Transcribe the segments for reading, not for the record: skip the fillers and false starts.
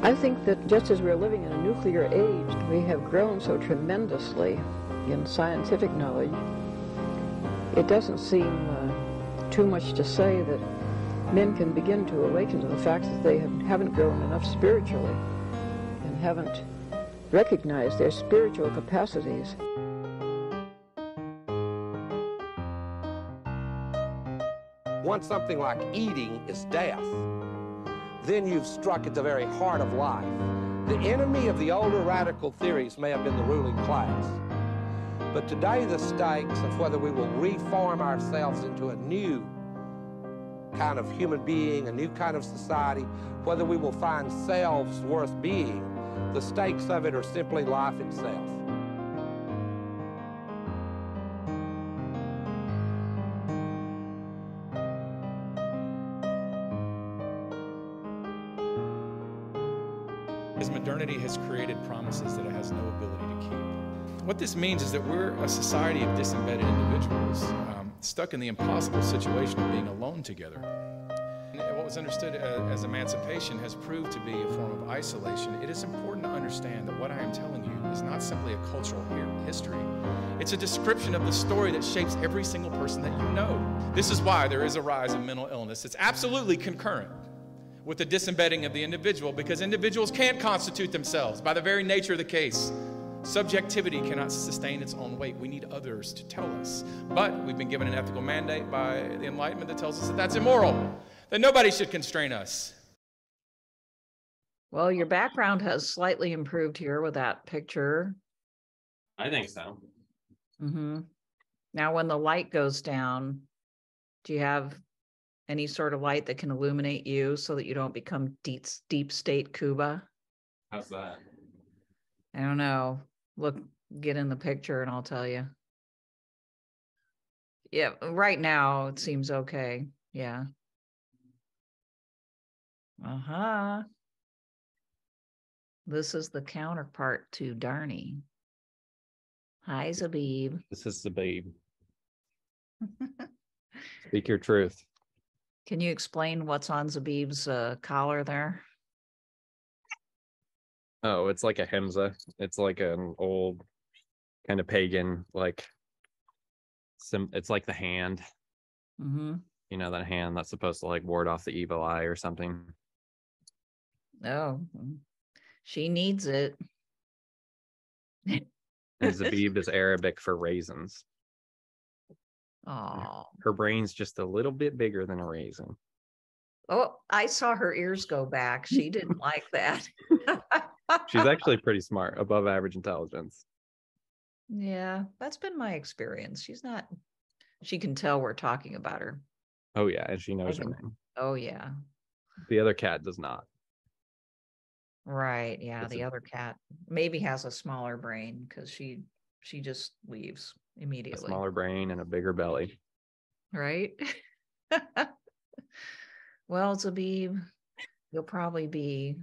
I think that just as we're living in a nuclear age, we have grown so tremendously in scientific knowledge. It doesn't seem too much to say that men can begin to awaken to the fact that they haven't grown enough spiritually and haven't recognized their spiritual capacities. Once something like eating is death, then you've struck at the very heart of life. The enemy of the older radical theories may have been the ruling class, but today the stakes of whether we will reform ourselves into a new kind of human being, a new kind of society, whether we will find selves worth being, the stakes of it are simply life itself. Modernity has created promises that it has no ability to keep. What this means is that we're a society of disembedded individuals, stuck in the impossible situation of being alone together. And what was understood as emancipation has proved to be a form of isolation. It is important to understand that what I am telling you is not simply a cultural history. It's a description of the story that shapes every single person that you know. This is why there is a rise in mental illness. It's absolutely concurrent with the disembedding of the individual, because individuals can't constitute themselves by the very nature of the case. Subjectivity cannot sustain its own weight. We need others to tell us. But we've been given an ethical mandate by the Enlightenment that tells us that that's immoral, that nobody should constrain us. Well, your background has slightly improved here with that picture. I think so. Mm-hmm. Now, when the light goes down, do you have any sort of light that can illuminate you so that you don't become deep state Cuba? How's that? I don't know. Look, get in the picture and I'll tell you. Yeah, right now it seems okay. Yeah. Uh-huh. This is the counterpart to Darnie. Hi, Zabib. This is Zabib. Speak your truth. Can you explain what's on Zabib's collar there? Oh, it's like a hemza. It's like an old kind of pagan, like it's like the hand. Mm-hmm. You know, that hand that's supposed to like ward off the evil eye or something. Oh, she needs it. And Zabib is Arabic for raisins. Oh, her brain's just a little bit bigger than a raisin. Oh, I saw her ears go back. She didn't like that. She's actually pretty smart, above average intelligence. Yeah, that's been my experience. She can tell we're talking about her. Oh yeah, and she knows her name. Oh yeah. The other cat does not. Right, yeah, the other cat maybe has a smaller brain because she just leaves immediately. A smaller brain and a bigger belly. Right? Well, Zabib, you'll probably be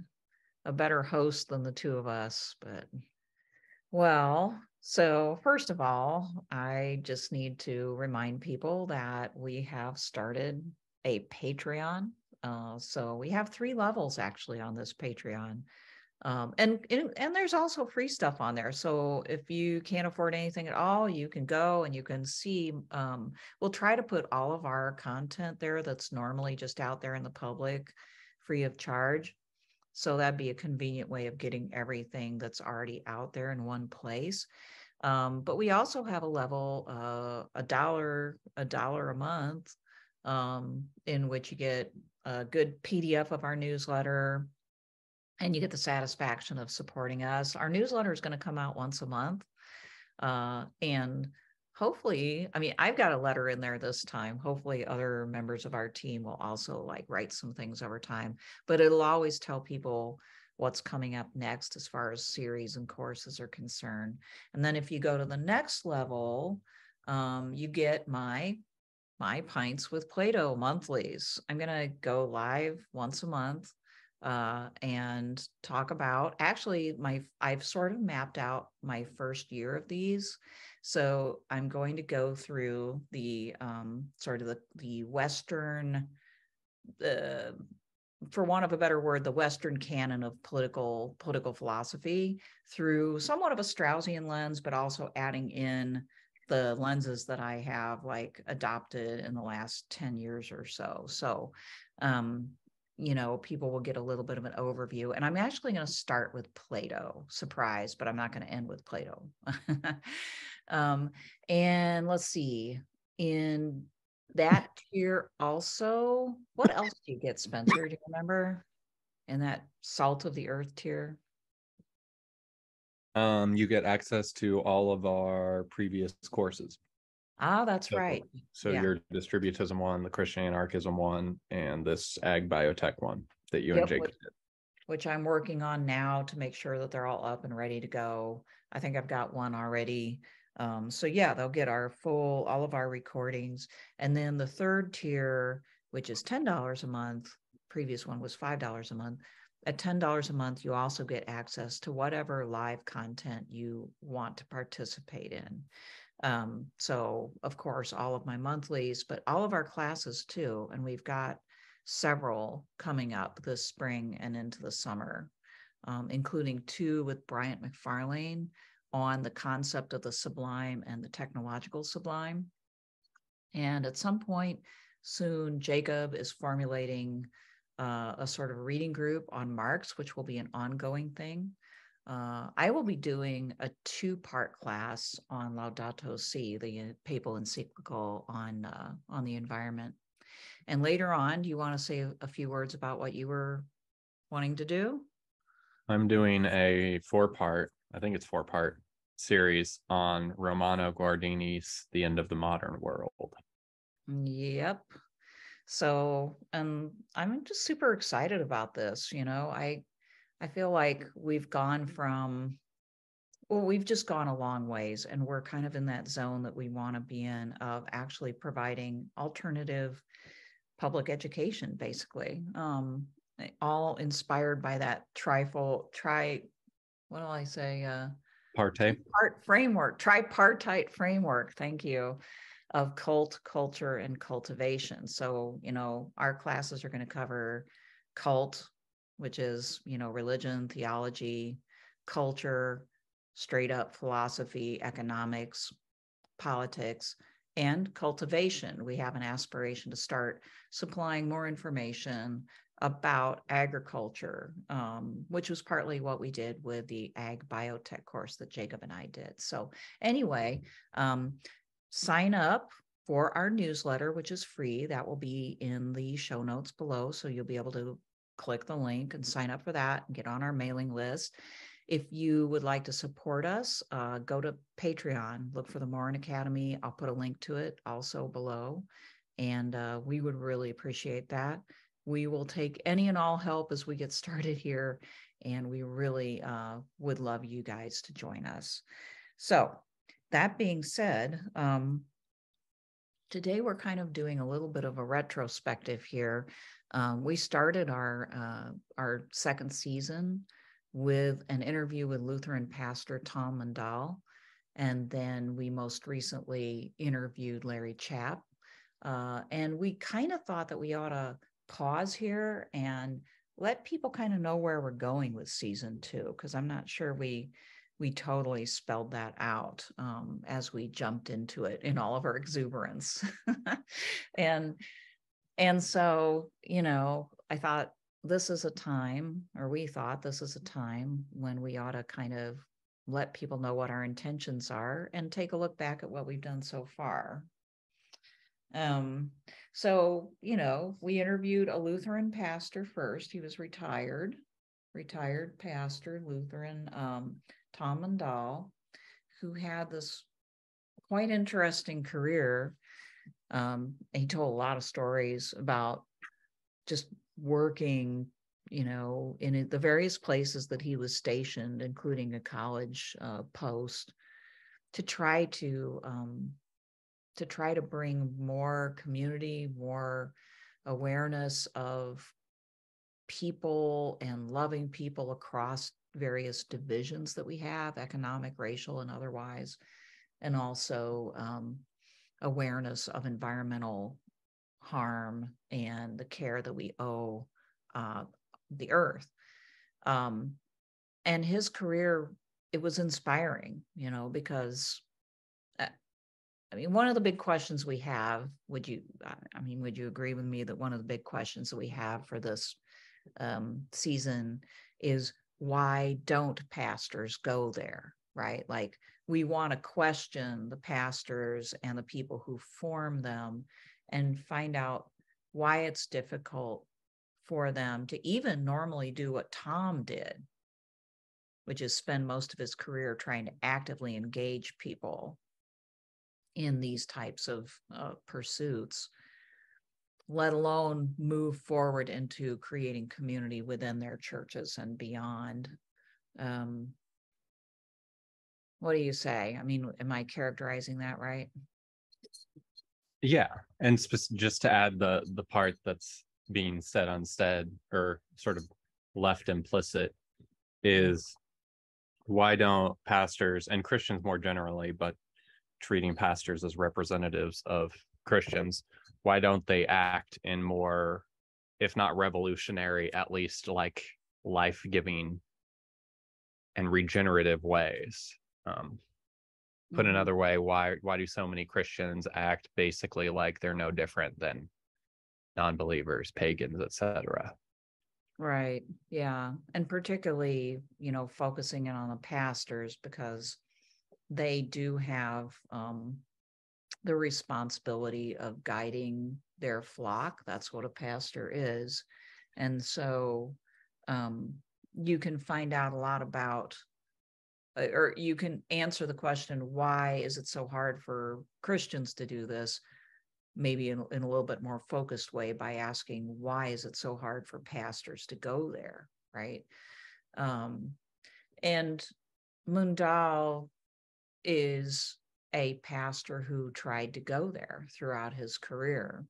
a better host than the two of us, but well, so first of all, I just need to remind people that we have started a Patreon. So we have 3 levels actually on this Patreon. And there's also free stuff on there. So if you can't afford anything at all, you can go and you can see, we'll try to put all of our content there that's normally just out there in the public free of charge. So that'd be a convenient way of getting everything that's already out there in one place. But we also have a level, $1 a month, in which you get a good PDF of our newsletter, and you get the satisfaction of supporting us. Our newsletter is going to come out once a month. And hopefully, I mean, I've got a letter in there this time. Hopefully other members of our team will also like write some things over time, but it'll always tell people what's coming up next as far as series and courses are concerned. And then if you go to the next level, you get my Pints with Plato monthlies. I'm going to go live once a month and talk about, actually, I've sort of mapped out my first year of these. So I'm going to go through the sort of the Western for want of a better word, the Western canon of political philosophy through somewhat of a Straussian lens, but also adding in the lenses that I have like adopted in the last 10 years or so. So, people will get a little bit of an overview. And I'm actually going to start with Plato, surprise, but I'm not going to end with Plato. And let's see, in that tier also, what else do you get, Spencer? Do you remember in that salt of the earth tier? You get access to all of our previous courses. Ah, that's right. So Yeah. your distributism one, the Christian anarchism one, and this ag biotech one that you and Jacob did. Which I'm working on now to make sure that they're all up and ready to go. I think I've got one already. So yeah, they'll get all of our recordings. And then the third tier, which is $10 a month, previous one was $5 a month. At $10 a month, you also get access to whatever live content you want to participate in. So of course, all of my monthlies, but all of our classes too. And we've got several coming up this spring and into the summer, including 2 with Bryant McFarlane on the concept of the sublime and the technological sublime. And at some point soon, Jacob is formulating a sort of reading group on Marx, which will be an ongoing thing. I will be doing a 2-part class on Laudato Si, the papal encyclical on the environment. And later on, do you want to say a few words about what you were wanting to do? I'm doing a 4-part, I think it's 4-part series on Romano Guardini's The End of the Modern World. Yep. So, I'm just super excited about this. I feel like we've just gone a long ways, and we're kind of in that zone that we want to be in of actually providing alternative public education, basically, all inspired by that tripartite framework. Thank you. Of cult, culture, and cultivation. So, our classes are going to cover cult, which is, religion, theology, culture, straight up philosophy, economics, politics, and cultivation. We have an aspiration to start supplying more information about agriculture, which was partly what we did with the ag biotech course that Jacob and I did. So anyway, sign up for our newsletter, which is free. That will be in the show notes below. So you'll be able to click the link and sign up for that and get on our mailing list. If you would like to support us, go to Patreon, look for the Morin Academy. I'll put a link to it also below. And we would really appreciate that. We will take any and all help as we get started here. And we really would love you guys to join us. So that being said, today we're kind of doing a little bit of a retrospective here. We started our second season with an interview with Lutheran pastor Tom Mundahl, and then we most recently interviewed Larry Chapp. And we kind of thought that we ought to pause here and let people kind of know where we're going with season 2, because I'm not sure we totally spelled that out as we jumped into it in all of our exuberance. And so, I thought this is a time, or we thought this is a time when we ought to kind of let people know what our intentions are and take a look back at what we've done so far. So, we interviewed a Lutheran pastor first. He was retired pastor, Lutheran, Tom Mundahl, who had this quite interesting career. He told a lot of stories about just working, in the various places that he was stationed, including a college post, to try to bring more community, more awareness of people and loving people across various divisions that we have, economic, racial, and otherwise, and also awareness of environmental harm and the care that we owe the earth. And his career, it was inspiring, because I mean, one of the big questions we have, would you agree with me that one of the big questions that we have for this season is, why don't pastors go there, right? Like, we want to question the pastors and the people who form them and find out why it's difficult for them to even normally do what Tom did, which is spend most of his career trying to actively engage people in these types of pursuits, let alone move forward into creating community within their churches and beyond. What do you say? I mean, am I characterizing that right? Yeah, and just to add the part that's being said unsaid, or sort of left implicit, is why don't pastors and Christians more generally, but treating pastors as representatives of Christians, why don't they act in more, if not revolutionary, at least like life-giving and regenerative ways? Put another way, why do so many Christians act basically like they're no different than non-believers, pagans, etc.? Right. Yeah. And particularly, focusing in on the pastors, because they do have the responsibility of guiding their flock. That's what a pastor is. And so you can find out a lot about, or you can answer the question, why is it so hard for Christians to do this? Maybe in a little bit more focused way, by asking, why is it so hard for pastors to go there, right? And Mundahl is a pastor who tried to go there throughout his career.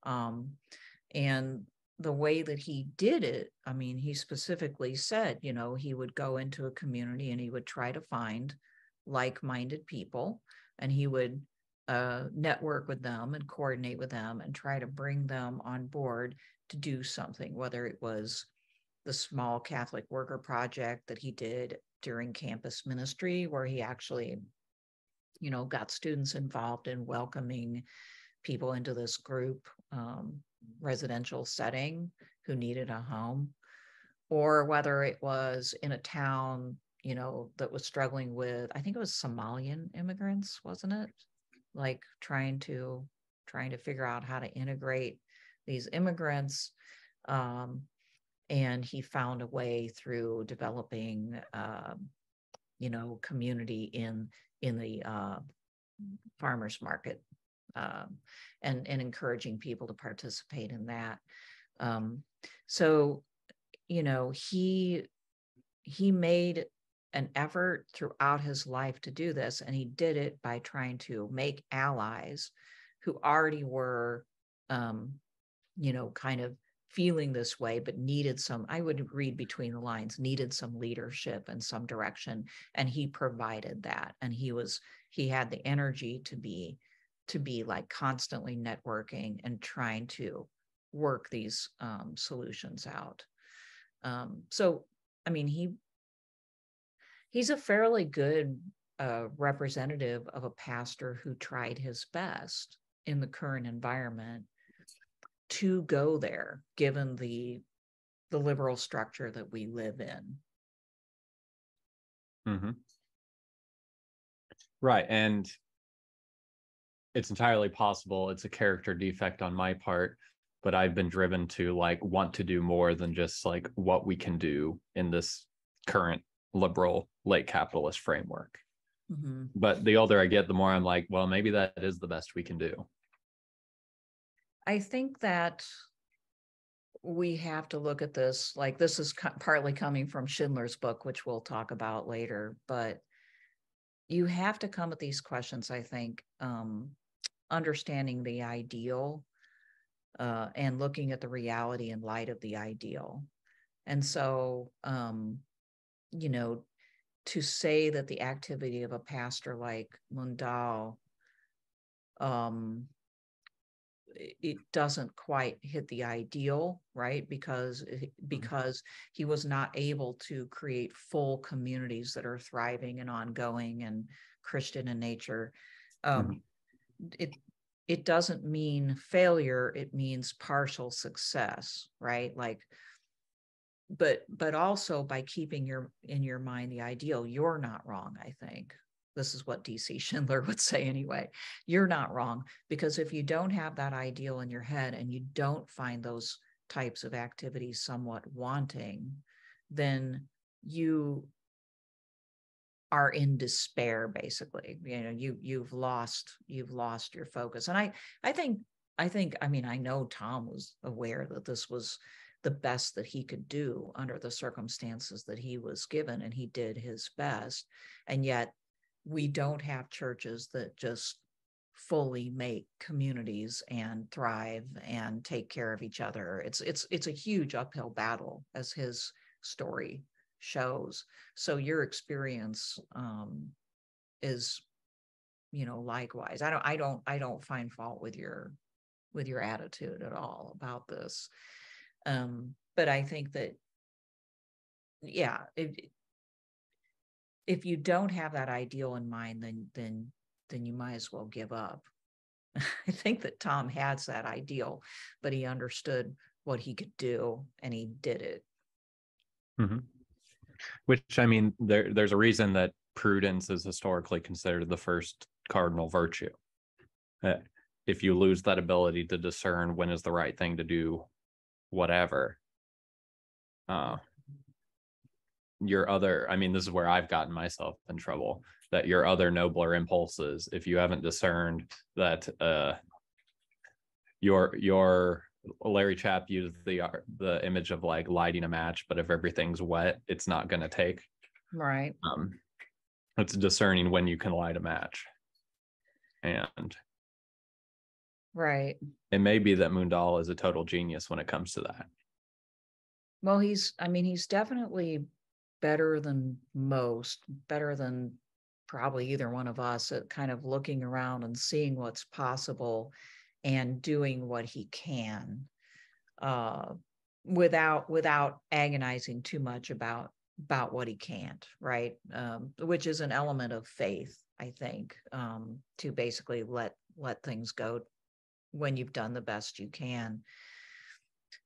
And the way that he did it, I mean, he specifically said, he would go into a community and he would try to find like-minded people, and he would network with them and coordinate with them and try to bring them on board to do something, whether it was the small Catholic worker project that he did during campus ministry, where he actually, got students involved in welcoming people into this group residential setting who needed a home, or whether it was in a town, that was struggling with, I think it was Somalian immigrants, wasn't it? Like trying to figure out how to integrate these immigrants. And he found a way through developing, community in the farmers market, and encouraging people to participate in that. So, he made an effort throughout his life to do this, and he did it by trying to make allies who already were, kind of feeling this way, but needed some, I would read between the lines, needed some leadership and some direction. And he provided that. And he had the energy to be like constantly networking and trying to work these solutions out. So, I mean, he's a fairly good representative of a pastor who tried his best in the current environment to go there, given the liberal structure that we live in. Mm-hmm. Right. And it's entirely possible it's a character defect on my part, but I've been driven to want to do more than just what we can do in this current liberal late capitalist framework. Mm-hmm. But the older I get, the more I'm like, well, maybe that is the best we can do. I think that we have to look at this, this is partly coming from Schindler's book, which we'll talk about later, but you have to come at these questions, I think, understanding the ideal and looking at the reality in light of the ideal. And so, to say that the activity of a pastor like Mundahl it doesn't quite hit the ideal, right? Because he was not able to create full communities that are thriving and ongoing and Christian in nature. It doesn't mean failure, it means partial success, right? Like, but also by keeping in your mind the ideal, you're not wrong. I think this is what DC Schindler would say anyway. You're not wrong, because if you don't have that ideal in your head and you don't find those types of activities somewhat wanting, then you are in despair, basically. You know, you've lost your focus. And I think, I mean, I know Tom was aware that this was the best that he could do under the circumstances that he was given, and he did his best. And yet we don't have churches that just fully make communities and thrive and take care of each other. It's a huge uphill battle, as his story shows. So your experience is, you know, likewise. I don't find fault with your attitude at all about this. But I think that, yeah, if you don't have that ideal in mind, then you might as well give up. I think that Tom has that ideal, but he understood what he could do and he did it. Mm-hmm. Which, I mean, there's a reason that prudence is historically considered the first cardinal virtue. If you lose that ability to discern when is the right thing to do, whatever, your other, I mean, this is where I've gotten myself in trouble, that your other nobler impulses, if you haven't discerned that your Larry Chapp used the image of like lighting a match, but if everything's wet, it's not going to take. Right. It's discerning when you can light a match. And right. It may be that Mundahl is a total genius when it comes to that. Well, he's definitely better than most, better than probably either one of us at kind of looking around and seeing what's possible and doing what he can, without agonizing too much about what he can't, right? Which is an element of faith, I think, to basically let things go when you've done the best you can.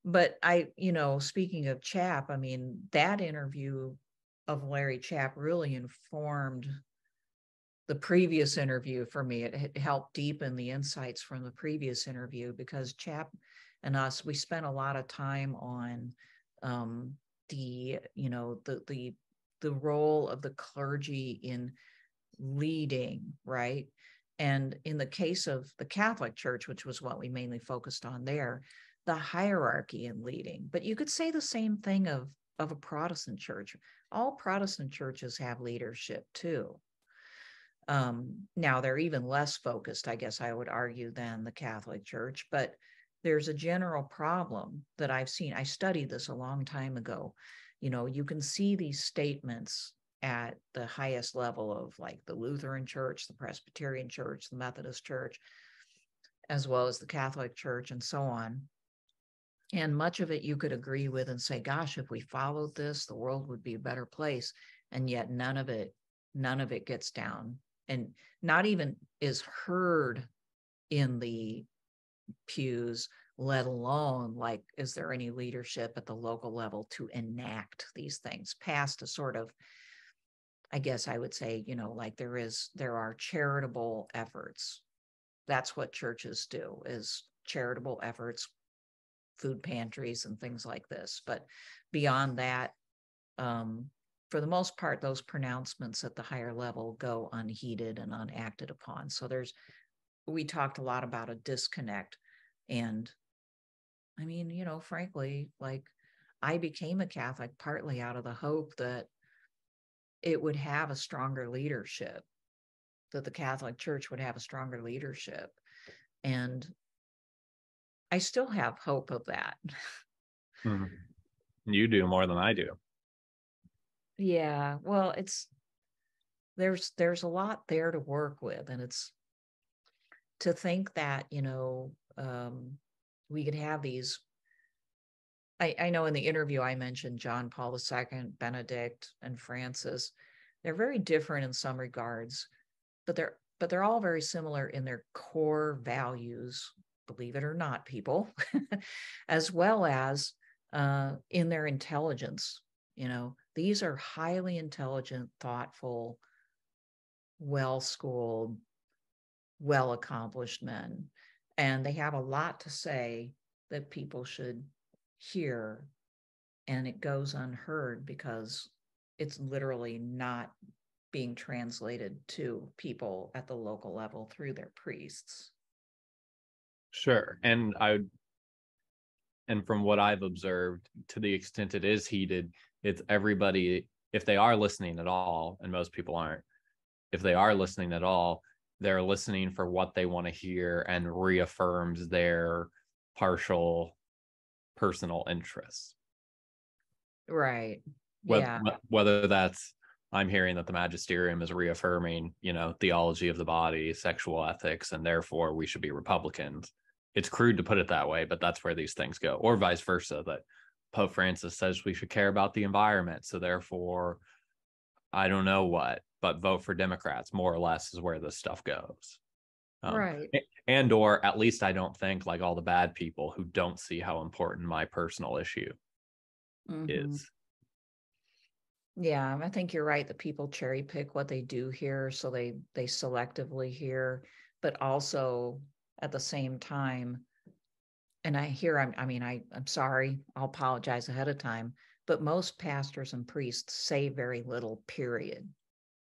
But speaking of Chapp, I mean, that interview of Larry Chapp really informed the previous interview for me. It helped deepen the insights from the previous interview, because Chapp and us, we spent a lot of time on the role of the clergy in leading, right? And in the case of the Catholic Church, which was what we mainly focused on there, the hierarchy in leading. But you could say the same thing of a Protestant church. All Protestant churches have leadership too. Now they're even less focused, I guess I would argue, than the Catholic Church, but there's a general problem that I've seen. I studied this a long time ago. You can see these statements at the highest level of like the Lutheran Church, the Presbyterian Church, the Methodist Church, as well as the Catholic Church and so on. And much of it you could agree with and say, gosh, if we followed this, the world would be a better place. And yet none of it gets down and not even is heard in the pews, let alone like, is there any leadership at the local level to enact these things past a sort of, I guess I would say, like there are charitable efforts. That's what churches do, is charitable efforts, food pantries and things like this. But beyond that, for the most part, those pronouncements at the higher level go unheeded and unacted upon. So we talked a lot about a disconnect. And I mean, frankly, like I became a Catholic partly out of the hope that it would have a stronger leadership, that the Catholic Church would have a stronger leadership. And I still have hope of that. You do more than I do. Yeah, well, there's a lot there to work with, and it's to think that we could have these. I know in the interview I mentioned John Paul II, Benedict, and Francis. They're very different in some regards, but they're all very similar in their core values, believe it or not, people, as well as in their intelligence. You know, these are highly intelligent, thoughtful, well-schooled, well-accomplished men, and they have a lot to say that people should hear, and it goes unheard because it's literally not being translated to people at the local level through their priests. Sure. And from what I've observed, to the extent it is heated, it's everybody, if they are listening at all, and most people aren't, if they are listening at all, they're listening for what they want to hear and reaffirms their partial personal interests. Right. Whether that's, I'm hearing that the magisterium is reaffirming, theology of the body, sexual ethics, and therefore we should be Republicans. It's crude to put it that way, but that's where these things go. Or vice versa, that Pope Francis says we should care about the environment, so therefore, I don't know what, but vote for Democrats, more or less, is where this stuff goes. Right. And or at least I don't think like all the bad people who don't see how important my personal issue is. Yeah, I think you're right that people cherry pick what they do hear, so they selectively hear, but also at the same time, and I'm sorry, I'll apologize ahead of time, but most pastors and priests say very little, period.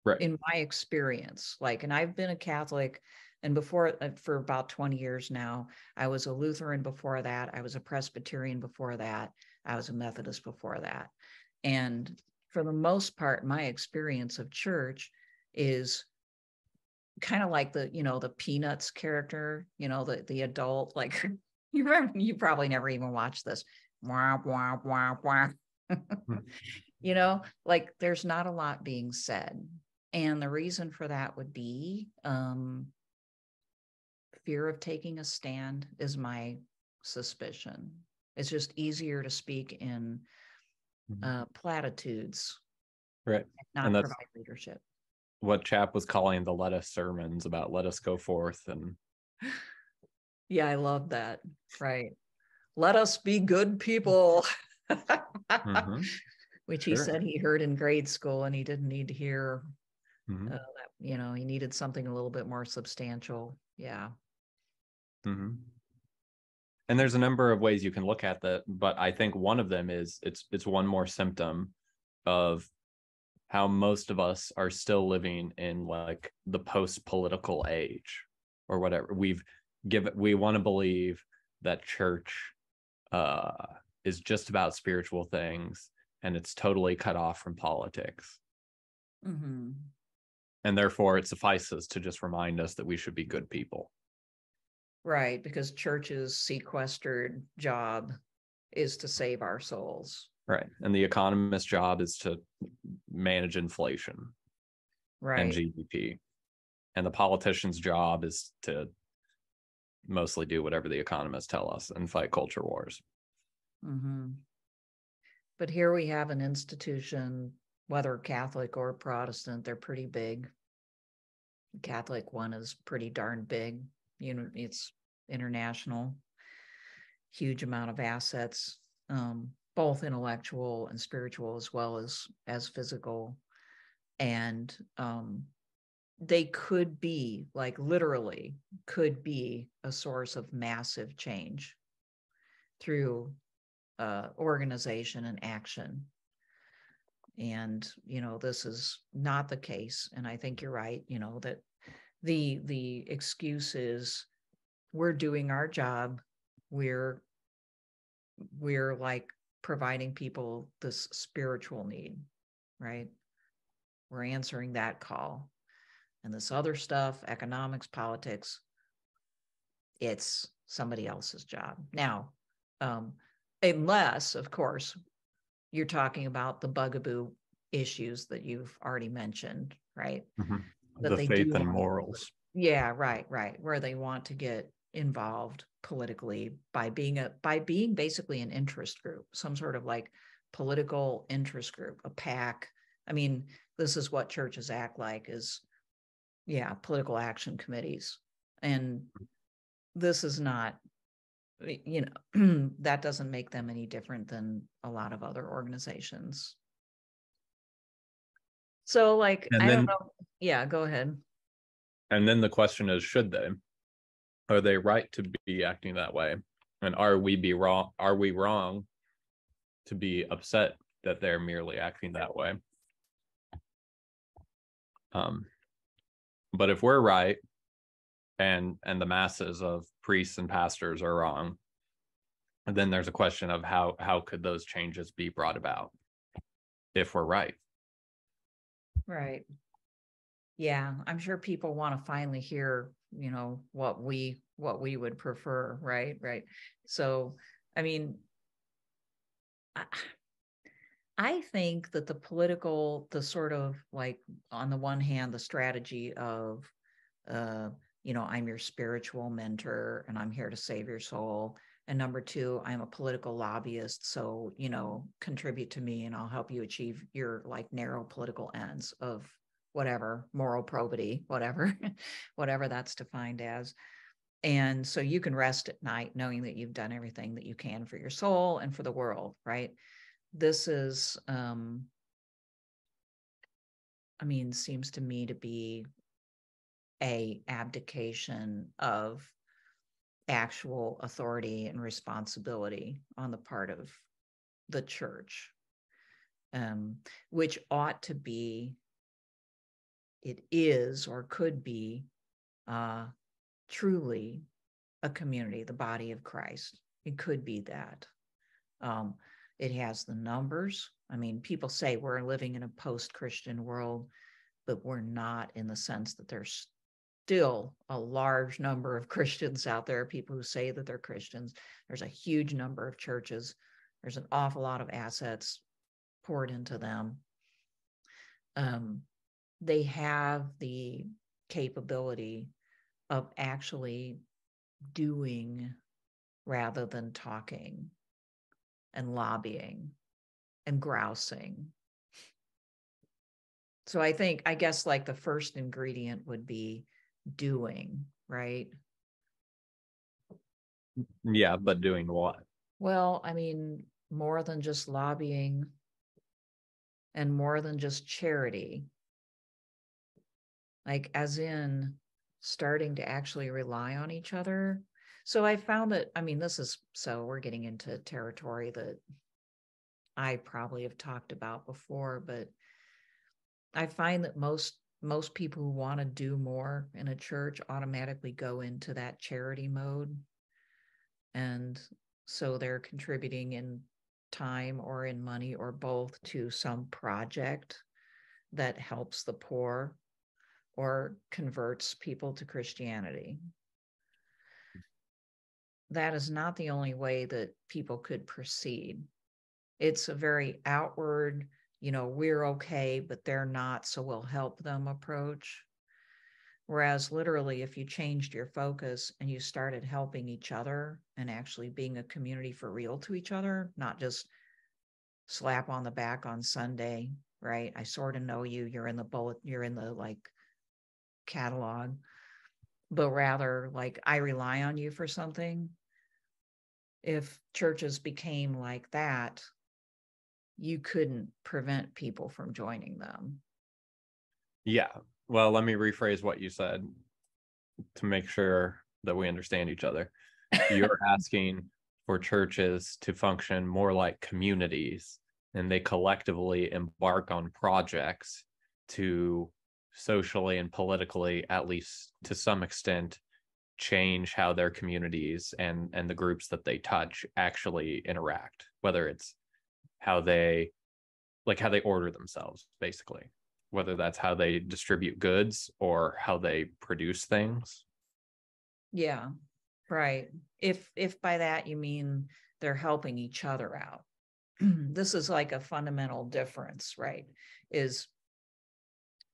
Right. In my experience, and I've been a Catholic, and before, for about 20 years now, I was a Lutheran before that, I was a Presbyterian before that, I was a Methodist before that. And for the most part, my experience of church is kind of like the Peanuts character, the adult, like you remember, you probably never even watched this. Wah, wah, wah, wah. Like there's not a lot being said. And the reason for that would be fear of taking a stand is my suspicion. It's just easier to speak in platitudes, right? Not and that's provide leadership. What Chapp was calling the let us sermons, about let us go forth. And yeah, I love that. Right. Let us be good people. Which he said he heard in grade school, and he didn't need to hear that, he needed something a little bit more substantial. Yeah. And there's a number of ways you can look at that, but I think one of them is it's one more symptom of how most of us are still living in like the post-political age or whatever. We want to believe that church is just about spiritual things and it's totally cut off from politics. And therefore it suffices to just remind us that we should be good people. Right, because church's sequestered job is to save our souls. Right, and the economist's job is to manage inflation, right, and GDP. And the politician's job is to mostly do whatever the economists tell us and fight culture wars. But here we have an institution, whether Catholic or Protestant, they're pretty big. The Catholic one is pretty darn big. It's international, huge amount of assets, both intellectual and spiritual, as well as physical. And they could be, like literally could be, a source of massive change through organization and action. And, this is not the case. And I think you're right, that the excuse is we're doing our job. We're like providing people this spiritual need, right? We're answering that call. And this other stuff, economics, politics, it's somebody else's job. Now, unless, of course, you're talking about the bugaboo issues that you've already mentioned, right? That The faith and morals. Yeah, right. Where they want to get involved politically by being basically an interest group, some sort of like political interest group, a PAC. I mean, this is what churches act like, is political action committees. And this is not, that doesn't make them any different than a lot of other organizations. So like, I don't know. Yeah, go ahead. And then the question is, should they? Are they right to be acting that way? And are we wrong to be upset that they're merely acting that way? But if we're right and the masses of priests and pastors are wrong, then there's a question of how could those changes be brought about if we're right? Right. Yeah, I'm sure people want to finally hear, what we would prefer, right? Right. So, I mean, I think that the sort of like, on the one hand, the strategy of, I'm your spiritual mentor and I'm here to save your soul. And number two, I'm a political lobbyist. So, contribute to me and I'll help you achieve your like narrow political ends of whatever, moral probity, whatever, whatever that's defined as. And so you can rest at night knowing that you've done everything that you can for your soul and for the world, right? This is, seems to me to be a abdication of actual authority and responsibility on the part of the church, which ought to be, it is or could be truly a community, the body of Christ. It could be that. It has the numbers. People say we're living in a post-Christian world, but we're not, in the sense that there's still a large number of Christians out there, people who say that they're Christians. There's a huge number of churches. There's an awful lot of assets poured into them. They have the capability of actually doing rather than talking and lobbying and grousing. So I guess like the first ingredient would be doing, right? Yeah, but doing what? Well, more than just lobbying and more than just charity. Like, as in starting to actually rely on each other. So I found that, we're getting into territory that I probably have talked about before, but I find that most people who want to do more in a church automatically go into that charity mode. And so they're contributing in time or in money or both to some project that helps the poor or converts people to Christianity. That is not the only way that people could proceed. It's a very outward, we're okay, but they're not, so we'll help them approach. Whereas literally, if you changed your focus and you started helping each other and actually being a community for real to each other, not just slap on the back on Sunday, right? I sort of know you, you're in the like catalog, but rather like I rely on you for something. If churches became like that, you couldn't prevent people from joining them. Yeah. Well, let me rephrase what you said to make sure that we understand each other. You're asking for churches to function more like communities, and they collectively embark on projects to socially and politically, at least to some extent, change how their communities and the groups that they touch actually interact, whether it's how they order themselves, basically, whether that's how they distribute goods or how they produce things. Yeah, right. If by that you mean they're helping each other out. This is like a fundamental difference, right? Is,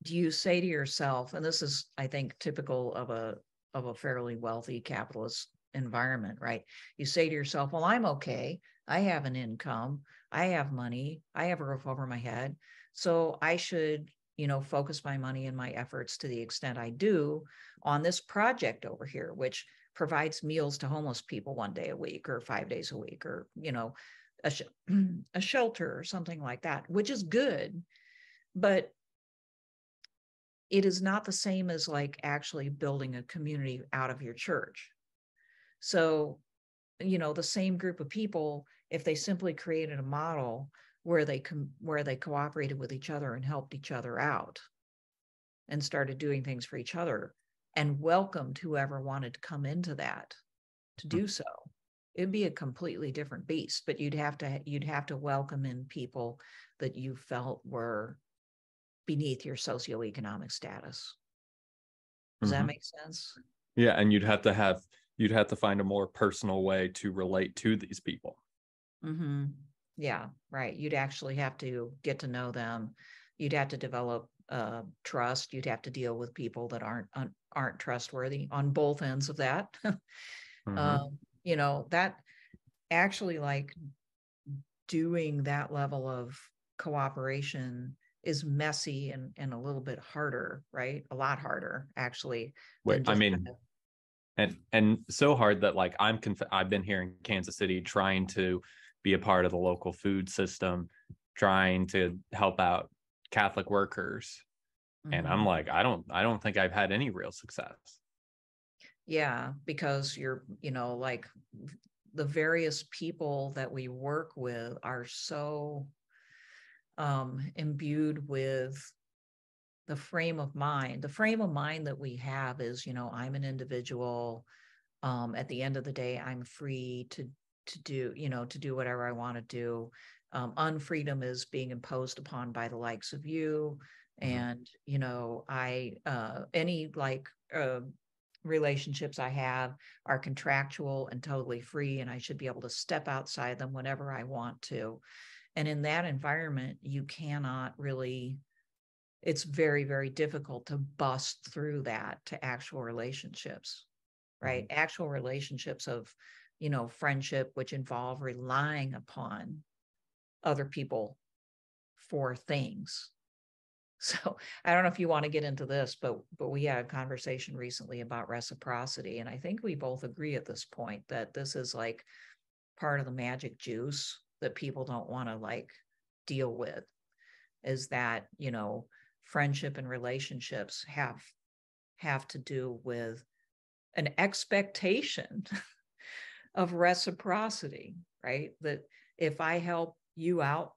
do you say to yourself, and this is, I think, typical of a fairly wealthy capitalist environment, right? You say to yourself, well, I'm okay. I have an income. I have money. I have a roof over my head. So I should, focus my money and my efforts to the extent I do on this project over here, which provides meals to homeless people 1 day a week or 5 days a week, or, a shelter or something like that, which is good. But it is not the same as like actually building a community out of your church. So, the same group of people, if they simply created a model where they cooperated with each other and helped each other out and started doing things for each other and welcomed whoever wanted to come into that to do so, it'd be a completely different beast. But you'd have to welcome in people that you felt were beneath your socioeconomic status. Does that make sense? Yeah, and you'd have to find a more personal way to relate to these people. Yeah, right. You'd actually have to get to know them. You'd have to develop trust. You'd have to deal with people that aren't trustworthy on both ends of that. That actually, like, doing that level of cooperation is messy and a little bit harder, right? A lot harder, actually. And so hard that, like, I've been here in Kansas City trying to be a part of the local food system, trying to help out Catholic workers. And I'm like, I don't think I've had any real success. Yeah, because you're, like, the various people that we work with are so imbued with the frame of mind. The frame of mind that we have is, I'm an individual. At the end of the day, I'm free to do whatever I want to do. Unfreedom is being imposed upon by the likes of you. And, any relationships I have are contractual and totally free, and I should be able to step outside them whenever I want to. And in that environment, you cannot really, it's very, very difficult to bust through that to actual relationships, right? Actual relationships of, friendship, which involve relying upon other people for things. So I don't know if you want to get into this, but we had a conversation recently about reciprocity. And I think we both agree at this point that this is like part of the magic juice that people don't want to like deal with, is that, friendship and relationships have to do with an expectation of reciprocity, right? That if I help you out,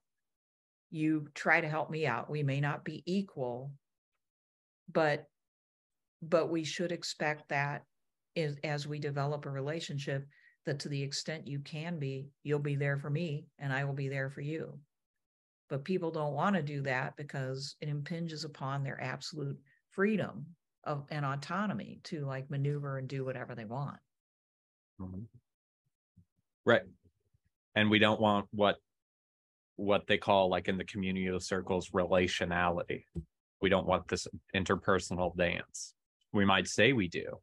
you try to help me out. We may not be equal, but we should expect that as we develop a relationship, that to the extent you can be, you'll be there for me and I will be there for you. But people don't want to do that because it impinges upon their absolute freedom and autonomy to like maneuver and do whatever they want. Right. And we don't want what they call, like, in the communal circles, relationality. We don't want this interpersonal dance. We might say we do,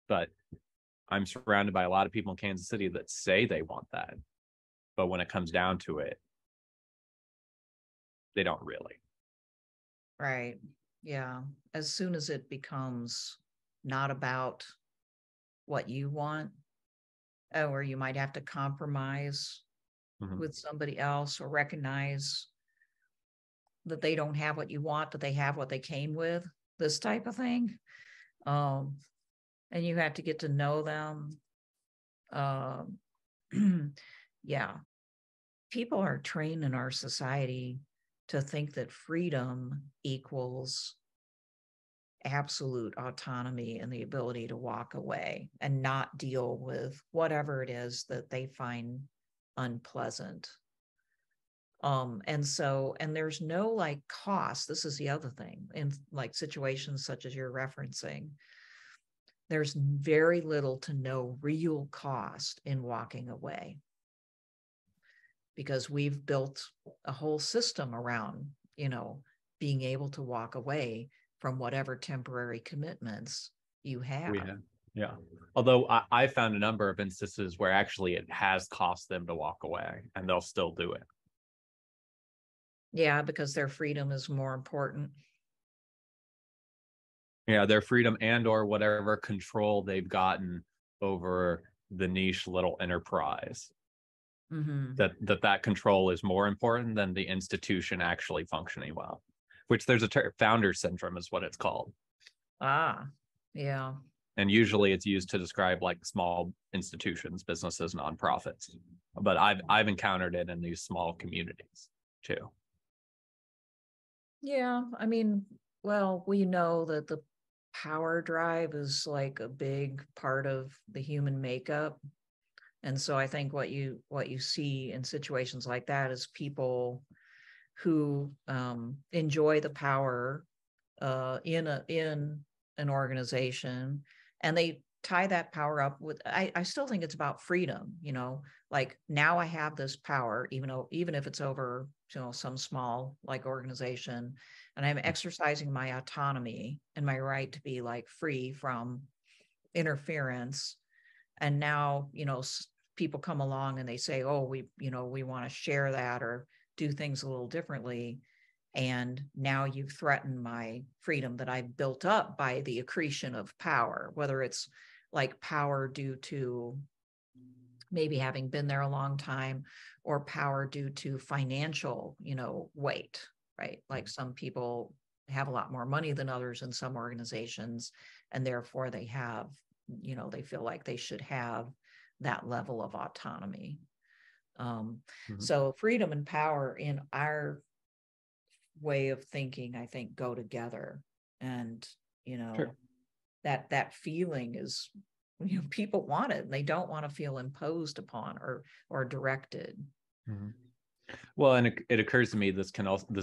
but I'm surrounded by a lot of people in Kansas City that say they want that. But when it comes down to it, they don't really. Right. Yeah. As soon as it becomes not about what you want, or you might have to compromise with somebody else, or recognize that they don't have what you want, but they have what they came with, this type of thing. And you have to get to know them. Yeah. People are trained in our society to think that freedom equals absolute autonomy and the ability to walk away and not deal with whatever it is that they find unpleasant. And there's no like cost. This is the other thing. In like situations such as you're referencing, there's very little to no real cost in walking away, because we've built a whole system around, being able to walk away from whatever temporary commitments you have. Yeah. Although I found a number of instances where actually it has cost them to walk away and they'll still do it. Yeah, because their freedom is more important. Yeah, their freedom and or whatever control they've gotten over the niche little enterprise. Mm-hmm. That control is more important than the institution actually functioning well, which there's a founder syndrome is what it's called. Ah, yeah. And usually it's used to describe like small institutions, businesses, nonprofits. But I've encountered it in these small communities too. Yeah, I mean, well, we know that the power drive is like a big part of the human makeup. And so I think what you see in situations like that is people who enjoy the power in an organization, and they tie that power up with. I still think it's about freedom. Like now I have this power, even if it's over some small like organization, and I'm exercising my autonomy and my right to be like free from interference. And now people come along and they say, oh, we want to share that or do things a little differently, and now you've threatened my freedom that I've built up by the accretion of power, whether it's like power due to maybe having been there a long time, or power due to financial weight, right? Like some people have a lot more money than others in some organizations, and therefore they have they feel like they should have that level of autonomy. So freedom and power in our way of thinking, I think, go together. And Sure. that feeling is people want it, and they don't want to feel imposed upon or directed. Well, and it occurs to me this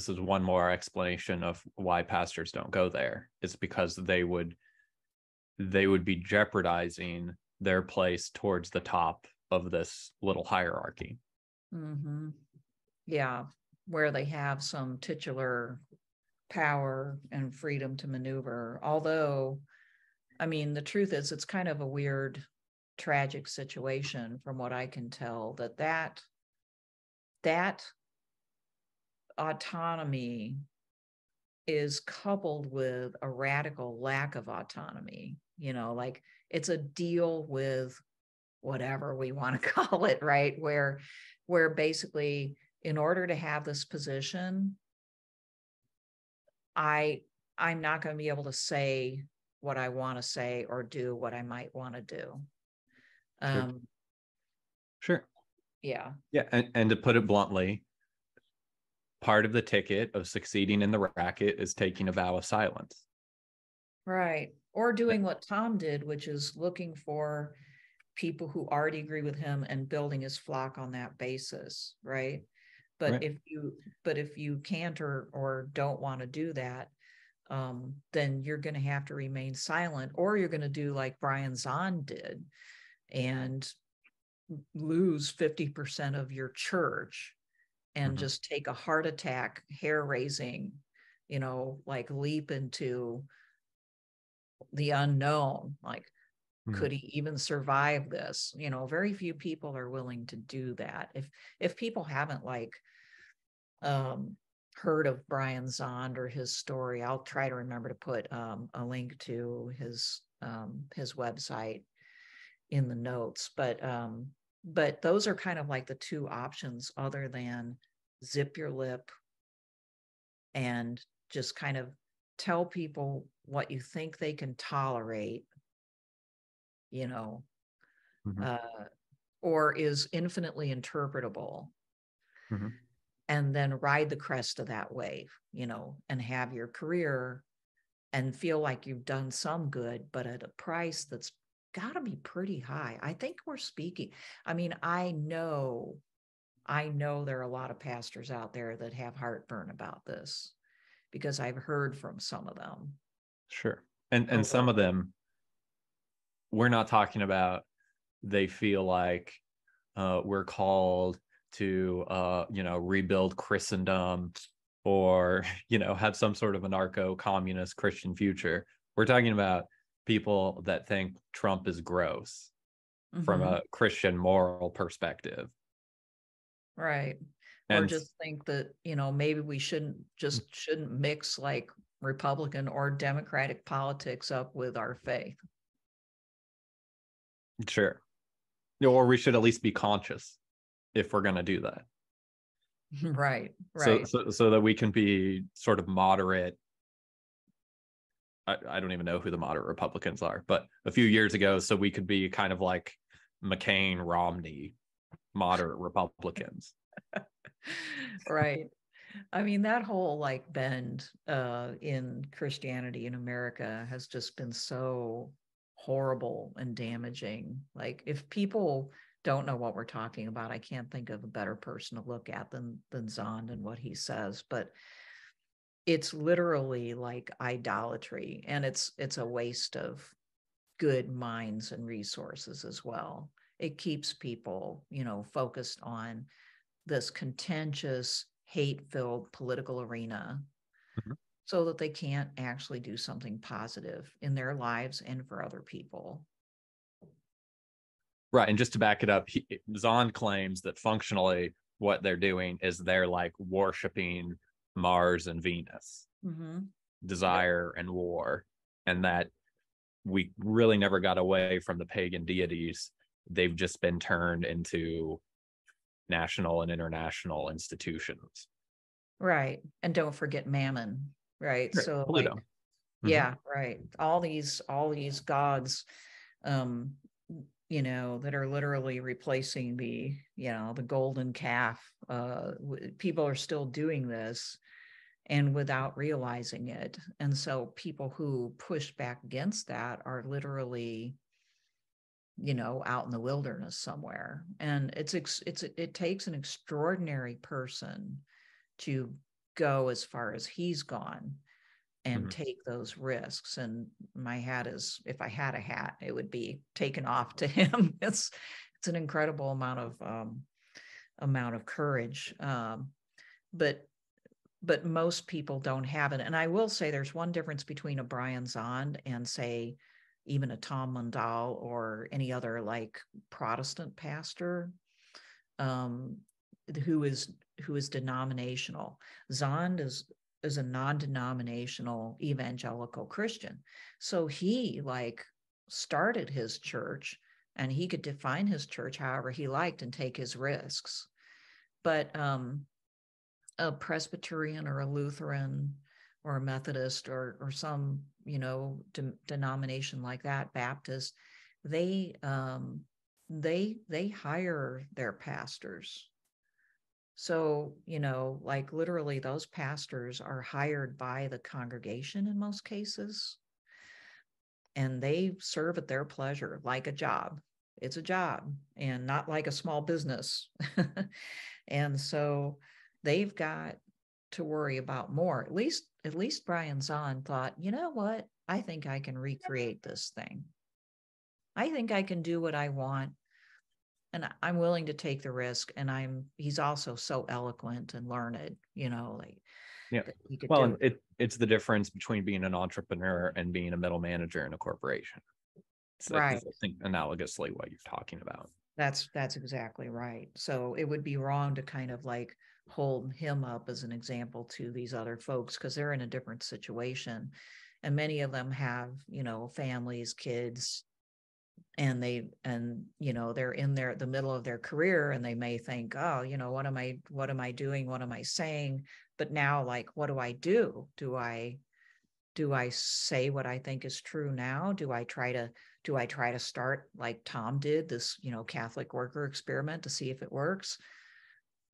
is one more explanation of why pastors don't go there. It's because they would be jeopardizing their place towards the top of this little hierarchy. Mm-hmm. Yeah, where they have some titular power and freedom to maneuver. Although, I mean, the truth is, it's kind of a weird, tragic situation from what I can tell, that autonomy is coupled with a radical lack of autonomy. Like it's a deal with whatever we want to call it, right? Where basically, in order to have this position, I'm not going to be able to say what I want to say or do what I might want to do. Sure. Yeah. Yeah. And to put it bluntly, part of the ticket of succeeding in the racket is taking a vow of silence. Right. Or doing what Tom did, which is looking for people who already agree with him and building his flock on that basis. Right. But right. if you can't or don't want to do that, then you're going to have to remain silent, or you're going to do like Brian Zahnd did and lose 50% of your church and just take a heart attack, hair raising, like leap into the unknown. Like, could he even survive this? Very few people are willing to do that. If people haven't heard of Brian Zahnd or his story, I'll try to remember to put a link to his website in the notes. But those are kind of like the two options, other than zip your lip and just kind of tell people what you think they can tolerate, or is infinitely interpretable. And then ride the crest of that wave, and have your career and feel like you've done some good, but at a price that's got to be pretty high. I think we're speaking. I mean, I know there are a lot of pastors out there that have heartburn about this, because I've heard from some of them. Sure. And some of them, we're not talking about they feel like we're called to rebuild Christendom or have some sort of anarcho-communist Christian future. We're talking about people that think Trump is gross from Mhm. a Christian moral perspective. Right. Or And just think that, maybe we shouldn't mix like Republican or Democratic politics up with our faith. sure. Or we should at least be conscious if we're going to do that. Right. So that we can be sort of moderate. I don't even know who the moderate Republicans are, but a few years ago, so we could be kind of like McCain, Romney, moderate Republicans. Right. I mean, that whole like bend in Christianity in America has just been so horrible and damaging. Like, if people don't know what we're talking about, I can't think of a better person to look at than Zond and what he says. But it's literally like idolatry, and it's a waste of good minds and resources as well. It keeps people, focused on this contentious, hate-filled political arena, Mhm. so that they can't actually do something positive in their lives and for other people. Right. And just to back it up, Zahn claims that functionally what they're doing is they're like worshiping Mars and Venus, desire and war, and that we really never got away from the pagan deities. They've just been turned into national and international institutions. Right. And don't forget Mammon, right? Right. So Pluto. like, yeah, right. All these gods, that are literally replacing the golden calf. People are still doing this and without realizing it. And so people who push back against that are literally, out in the wilderness somewhere. And it takes an extraordinary person to go as far as he's gone and take those risks. And my hat is, if I had a hat, it would be taken off to him. It's an incredible amount of courage. But most people don't have it. And I will say there's one difference between a Brian Zahnd and, say, even a Tom Mundahl or any other like Protestant pastor who is denominational. Zahnd is a non-denominational evangelical Christian. So he like started his church, and he could define his church however he liked and take his risks. But a Presbyterian or a Lutheran or a Methodist or some, denomination like that, Baptist, they hire their pastors. So, like literally those pastors are hired by the congregation in most cases, and they serve at their pleasure, like a job. It's a job, and not like a small business. And so they've got to worry about more. At least Brian Zahnd thought, you know what? I think I can recreate this thing. I think I can do what I want, and I'm willing to take the risk. And he's also so eloquent and learned, like, yeah. Well, it's the difference between being an entrepreneur and being a middle manager in a corporation. So right. I think analogously what you're talking about. That's exactly right. So it would be wrong to kind of like hold him up as an example to these other folks, because they're in a different situation, and many of them have, families, kids, and they're in the middle of their career, and they may think, oh, what am I doing? What am I saying? But now, like, what do I do? Do I say what I think is true now? Do I try to start like Tom did, this, Catholic worker experiment to see if it works?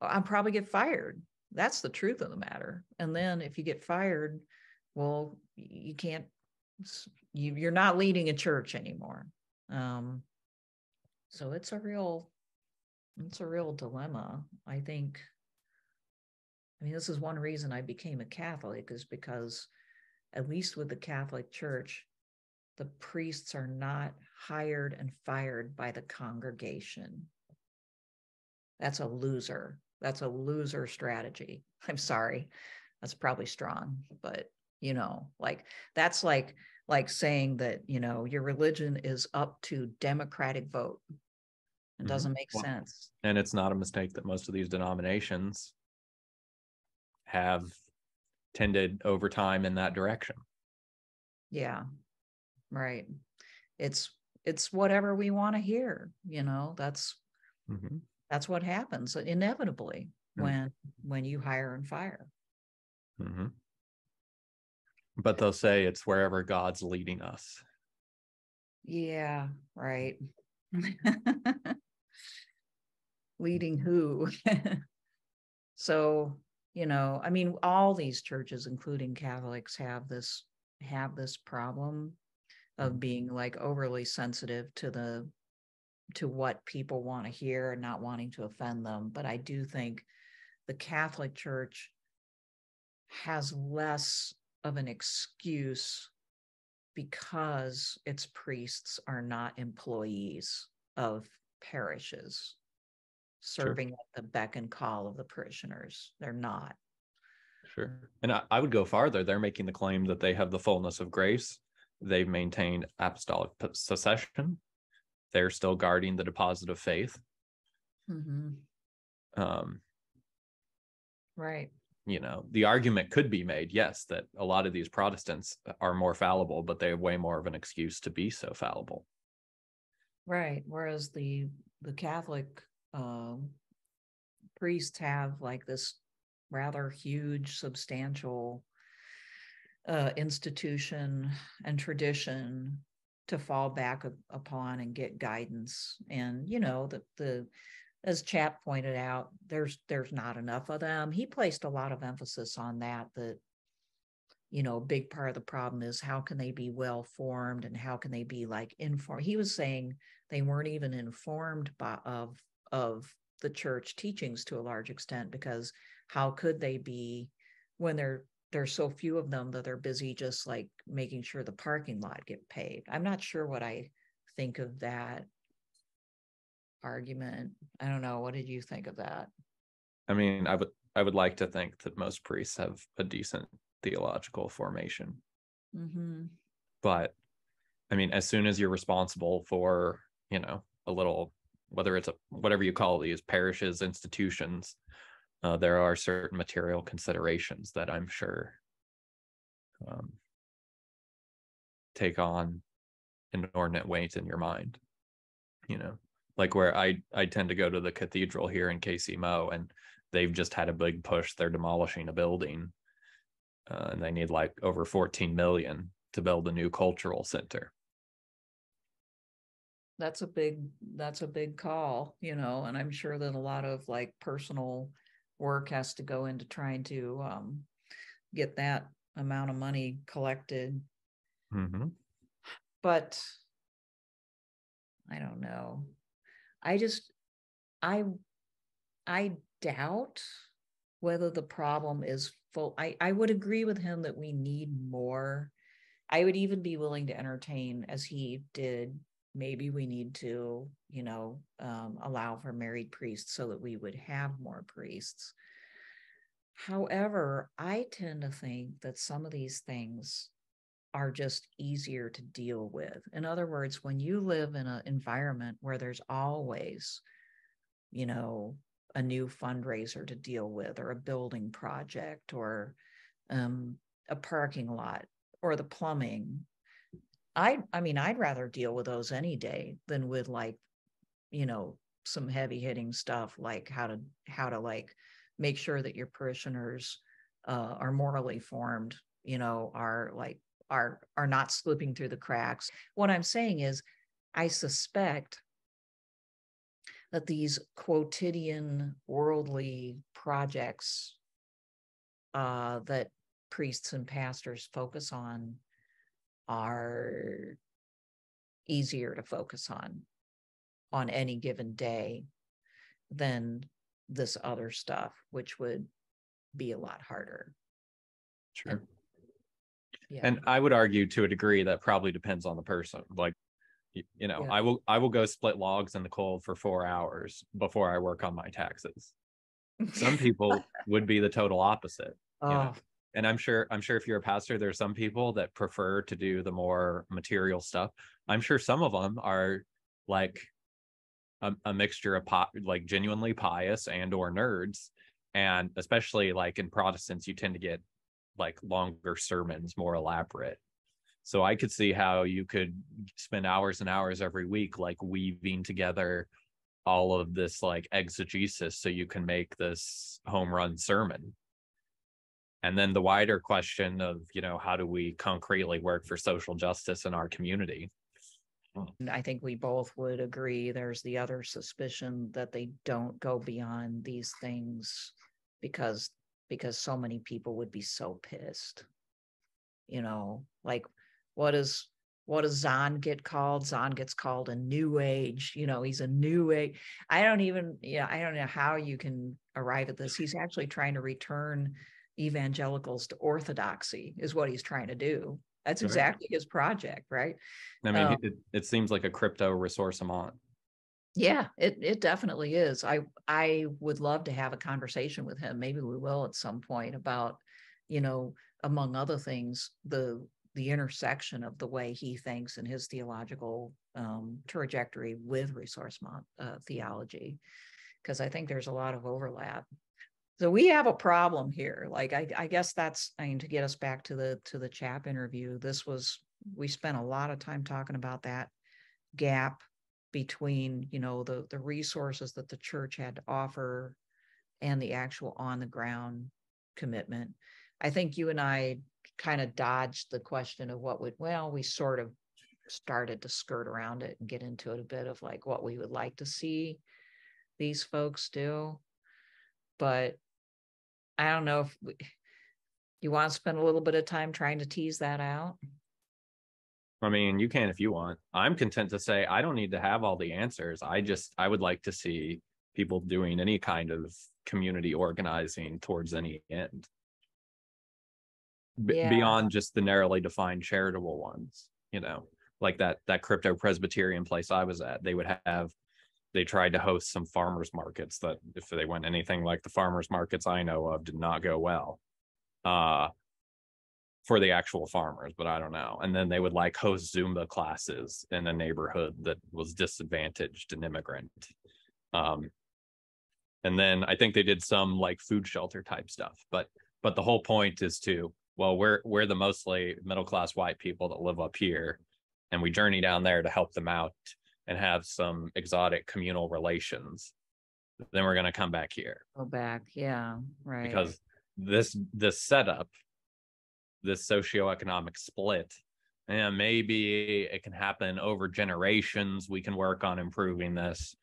I'll probably get fired. That's the truth of the matter. And then if you get fired, well, you can't, you're not leading a church anymore. So it's a real dilemma. I think, this is one reason I became a Catholic, is because at least with the Catholic Church, the priests are not hired and fired by the congregation. That's a loser. That's a loser strategy. I'm sorry. That's probably strong, but like, that's like like saying that, you know, your religion is up to democratic vote. It doesn't make sense. And it's not a mistake that most of these denominations have tended over time in that direction. Yeah, right. It's whatever we want to hear, you know. That's what happens inevitably when you hire and fire. But they'll say it's wherever God's leading us. Yeah, right. Leading who? So, you know, I mean, all these churches, including Catholics, have this problem of being like overly sensitive to what people want to hear and not wanting to offend them. But I do think the Catholic Church has less of an excuse because its priests are not employees of parishes serving at the beck and call of the parishioners. They're not. Sure. And I would go farther. They're making the claim that they have the fullness of grace. They've maintained apostolic succession. They're still guarding the deposit of faith. Right. You know, the argument could be made, yes, that a lot of these Protestants are more fallible, but they have way more of an excuse to be so fallible. Right. Whereas the Catholic priests have like this rather huge, substantial institution and tradition to fall back upon and get guidance. And, you know, the as Chapp pointed out, there's not enough of them. He placed a lot of emphasis on that, you know, a big part of the problem is how can they be well formed and how can they be like informed. He was saying they weren't even informed of the church teachings to a large extent, because how could they be when there's so few of them that they're busy just like making sure the parking lot get paved. I'm not sure what I think of that argument. I don't know. What did you think of that? I mean, I would like to think that most priests have a decent theological formation. But I mean, as soon as you're responsible for, you know, a little, whether it's whatever you call these parishes, institutions, there are certain material considerations that I'm sure take on inordinate weight in your mind, you know, like where I tend to go to the cathedral here in KCMO, and they've just had a big push. They're demolishing a building and they need like over 14 million to build a new cultural center. That's a big call, you know, and I'm sure that a lot of like personal work has to go into trying to get that amount of money collected. But I don't know. I doubt whether the problem is full. I would agree with him that we need more. I would even be willing to entertain, as he did, maybe we need to, you know, allow for married priests so that we would have more priests. However, I tend to think that some of these things are just easier to deal with. In other words, when you live in an environment where there's always, you know, a new fundraiser to deal with, or a building project, or a parking lot, or the plumbing, I mean, I'd rather deal with those any day than with like, you know, some heavy hitting stuff like how to like make sure that your parishioners are morally formed, you know, are not slipping through the cracks. What I'm saying is, I suspect that these quotidian worldly projects that priests and pastors focus on are easier to focus on any given day than this other stuff, which would be a lot harder. Sure. And I would argue to a degree that probably depends on the person. Like, you know, I will go split logs in the cold for 4 hours before I work on my taxes. Some people would be the total opposite. You know? And I'm sure if you're a pastor, there's some people that prefer to do the more material stuff. I'm sure some of them are like a mixture of like genuinely pious and or nerds. And especially like in Protestants, you tend to get like longer sermons, more elaborate. So I could see how you could spend hours and hours every week like weaving together all of this like exegesis so you can make this home run sermon. And then the wider question of, how do we concretely work for social justice in our community? I think we both would agree there's the other suspicion that they don't go beyond these things because so many people would be so pissed. Like what does Zahn get called? Zahn gets called a new age, he's a new age. I don't know how you can arrive at this. He's actually trying to return evangelicals to orthodoxy is what he's trying to do. That's exactly his project, right? I mean, it seems like a crypto ressourcement. Yeah, it definitely is. I would love to have a conversation with him. Maybe we will at some point about, among other things, the intersection of the way he thinks and his theological trajectory with ressourcement theology, because I think there's a lot of overlap. So we have a problem here. Like, I guess that's, to get us back to the Chapp interview, we spent a lot of time talking about that gap between, the resources that the church had to offer and the actual on the ground commitment. I think you and I kind of dodged the question of we sort of started to skirt around it and get into it a bit of like what we would like to see these folks do. But I don't know if you want to spend a little bit of time trying to tease that out. I mean, you can if you want. I'm content to say I don't need to have all the answers. I would like to see people doing any kind of community organizing towards any end. Beyond just the narrowly defined charitable ones, like that crypto Presbyterian place I was at. They tried to host some farmers markets that, if they went anything like the farmers markets I know of, did not go well for the actual farmers, but I don't know. And then they would like host Zumba classes in a neighborhood that was disadvantaged and immigrant. And then I think they did some like food shelter type stuff, but the whole point is we're the mostly middle-class white people that live up here, and we journey down there to help them out and have some exotic communal relations. Then we're going to come back here. Go back. Yeah. Right. Because this setup, this socioeconomic split, and maybe it can happen over generations. We can work on improving this,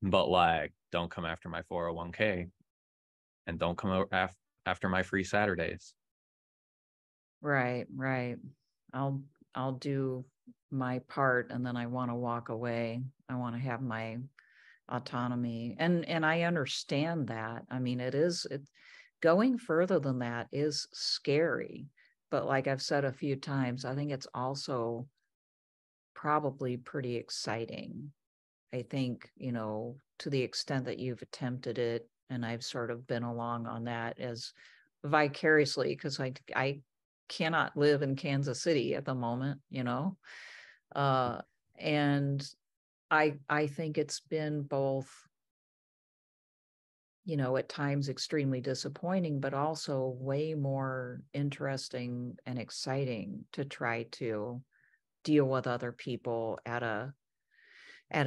but like, don't come after my 401k and don't come after my free Saturdays. Right. I'll do my part, and then I want to walk away. I want to have my autonomy, and I understand that. I mean, it's going further than that is scary, but like I've said a few times, I think it's also probably pretty exciting. I think, to the extent that you've attempted it, and I've sort of been along on that as vicariously, because I cannot live in Kansas City at the moment, and I think it's been both, at times extremely disappointing, but also way more interesting and exciting to try to deal with other people at a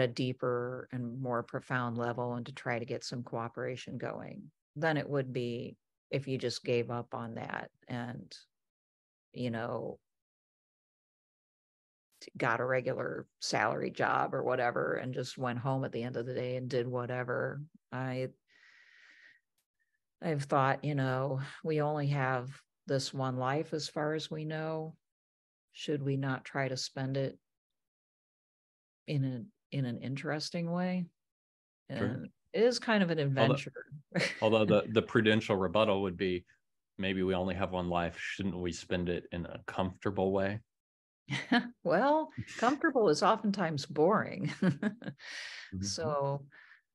deeper and more profound level, and to try to get some cooperation going than it would be if you just gave up on that and got a regular salary job or whatever and just went home at the end of the day and did whatever. I've thought, we only have this one life as far as we know. Should we not try to spend it in an interesting way? And sure. It is kind of an adventure. Although the prudential rebuttal would be, maybe we only have one life. Shouldn't we spend it in a comfortable way? Well, comfortable is oftentimes boring. Mm-hmm. So,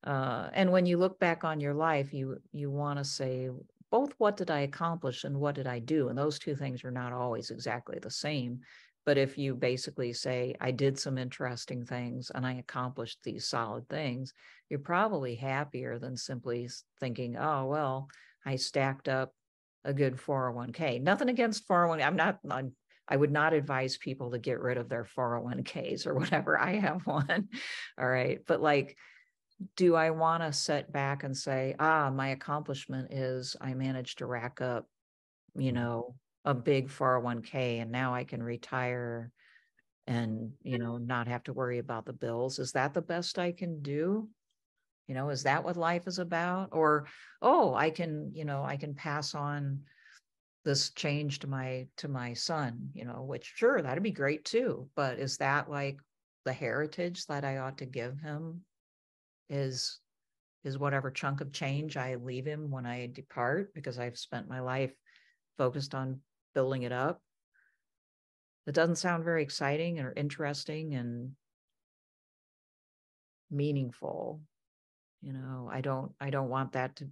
and when you look back on your life, you want to say, both what did I accomplish and what did I do? And those two things are not always exactly the same. But if you basically say, I did some interesting things and I accomplished these solid things, you're probably happier than simply thinking, oh, well, I stacked up a good 401k. Nothing against 401k. I would not advise people to get rid of their 401ks or whatever. I have one. All right. But like, do I want to sit back and say, my accomplishment is I managed to rack up, a big 401k and now I can retire and, not have to worry about the bills. Is that the best I can do? Is that what life is about? Or, I can pass on this change to my son, which sure, that'd be great too. But is that like the heritage that I ought to give him is whatever chunk of change I leave him when I depart, because I've spent my life focused on building it up? It doesn't sound very exciting or interesting and meaningful. I don't want that to.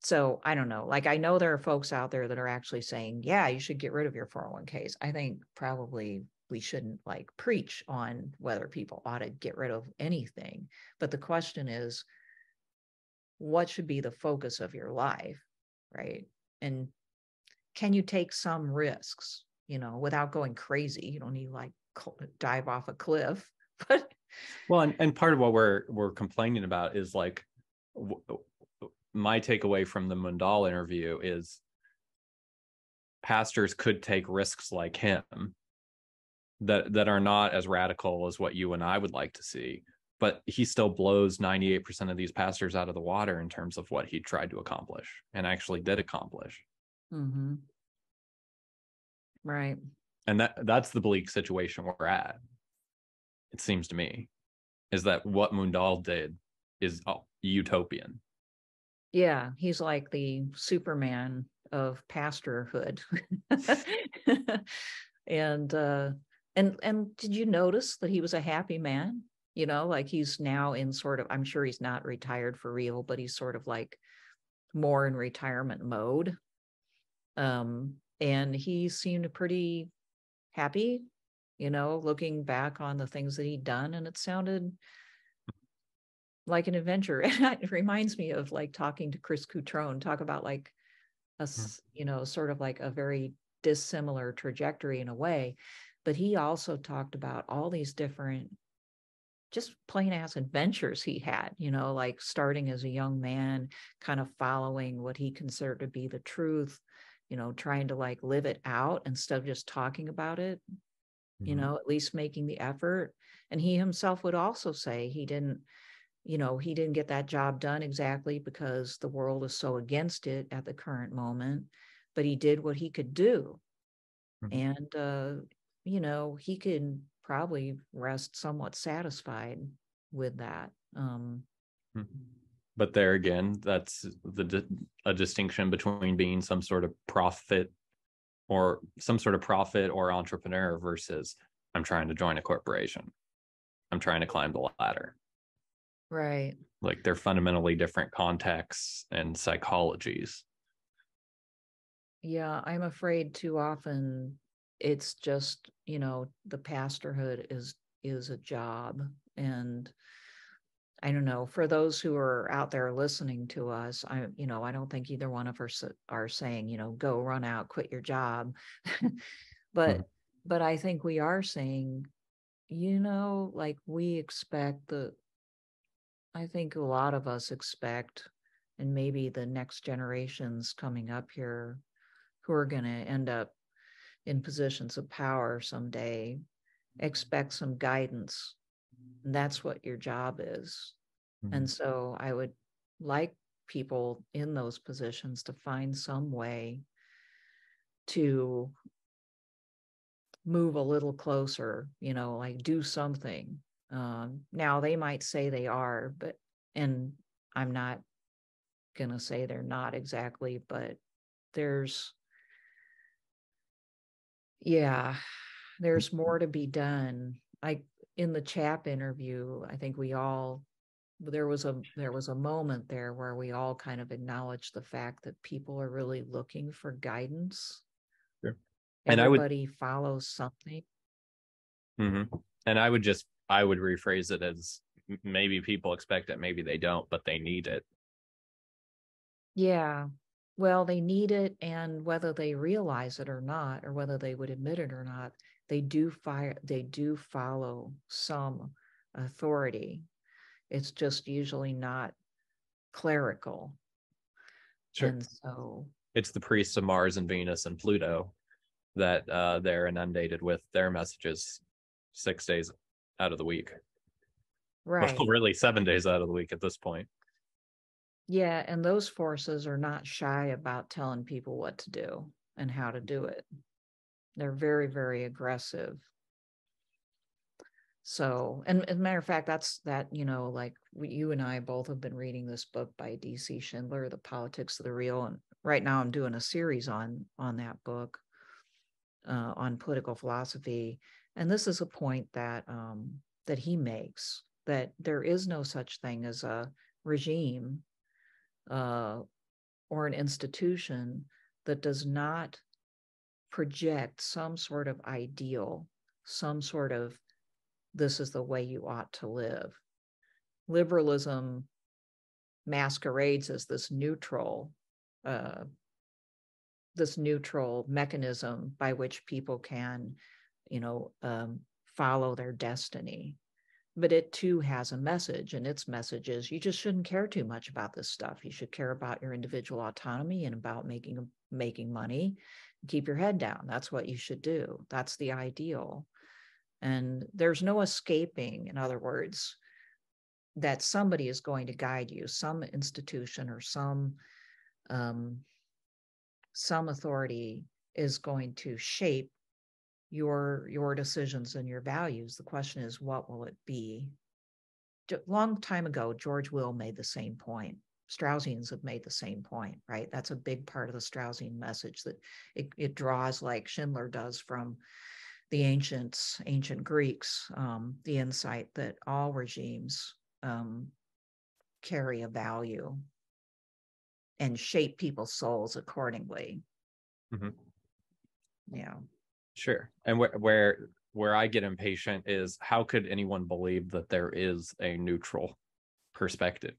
So I don't know. Like, I know there are folks out there that are actually saying, yeah, you should get rid of your 401ks. I think probably we shouldn't like preach on whether people ought to get rid of anything. But the question is, what should be the focus of your life, right? And can you take some risks, without going crazy? You don't need to like dive off a cliff, but well, and part of what we're complaining about is like, my takeaway from the Mundahl interview is pastors could take risks like him that are not as radical as what you and I would like to see, but he still blows 98% of these pastors out of the water in terms of what he tried to accomplish and actually did accomplish. Mm-hmm. Right. And that's the bleak situation we're at, it seems to me, is that what Mundahl did is utopian. Yeah, he's like the Superman of pastorhood. And did you notice that he was a happy man? Like he's now in sort of, I'm sure he's not retired for real, but he's sort of like more in retirement mode. And he seemed pretty happy, looking back on the things that he'd done, and it sounded like an adventure. And it reminds me of like talking to Chris Coutrone, talk about like a, sort of like a very dissimilar trajectory in a way. But he also talked about all these different just plain ass adventures he had, like starting as a young man, kind of following what he considered to be the truth, trying to like live it out instead of just talking about it, at least making the effort. And he himself would also say he didn't get that job done exactly because the world is so against it at the current moment, but he did what he could do. And, he can probably rest somewhat satisfied with that. But there again, that's a distinction between being some sort of prophet or entrepreneur versus I'm trying to join a corporation. I'm trying to climb the ladder. Right. Like they're fundamentally different contexts and psychologies. Yeah, I'm afraid too often it's just, the pastorhood is a job. And I don't know, for those who are out there listening to us, I don't think either one of us are saying, go run out, quit your job. But I think we are saying, like we expect I think a lot of us expect, and maybe the next generations coming up here who are going to end up in positions of power someday, expect some guidance. And that's what your job is. And so I would like people in those positions to find some way to move a little closer, like do something. Now they might say they are, and I'm not going to say they're not exactly, but there's more to be done. In the Chapp interview, I think we all there was a moment there where we all kind of acknowledged the fact that people are really looking for guidance. Sure. And everybody follows something. Mm-hmm. And I would rephrase it as maybe people expect it, maybe they don't, but they need it. Yeah. Well, they need it, and whether they realize it or not, or whether they would admit it or not, they do follow some authority. It's just usually not clerical. Sure. And so it's the priests of Mars and Venus and Pluto that they're inundated with their messages 6 days out of the week. Right. Well, really 7 days out of the week at this point. Yeah, and those forces are not shy about telling people what to do and how to do it. They're very, very aggressive. So, and as a matter of fact, like you and I both have been reading this book by D.C. Schindler, The Politics of the Real. And right now I'm doing a series on that book, on political philosophy. And this is a point that he makes, that there is no such thing as a regime or an institution that does not project some sort of ideal, some sort of this is the way you ought to live. Liberalism masquerades as this neutral mechanism by which people can, follow their destiny. But it too has a message, and its message is you just shouldn't care too much about this stuff. You should care about your individual autonomy and about making money. Keep your head down. That's what you should do. That's the ideal. And there's no escaping, in other words, that somebody is going to guide you, some institution or some authority is going to shape your decisions and your values. The question is, what will it be? A long time ago, George Will made the same point. Straussians have made the same point, right? That's a big part of the Straussian message, that it draws, like Schindler does, from the ancient Greeks, the insight that all regimes carry a value and shape people's souls accordingly. Mm-hmm. Yeah. Sure. And where I get impatient is, how could anyone believe that there is a neutral perspective?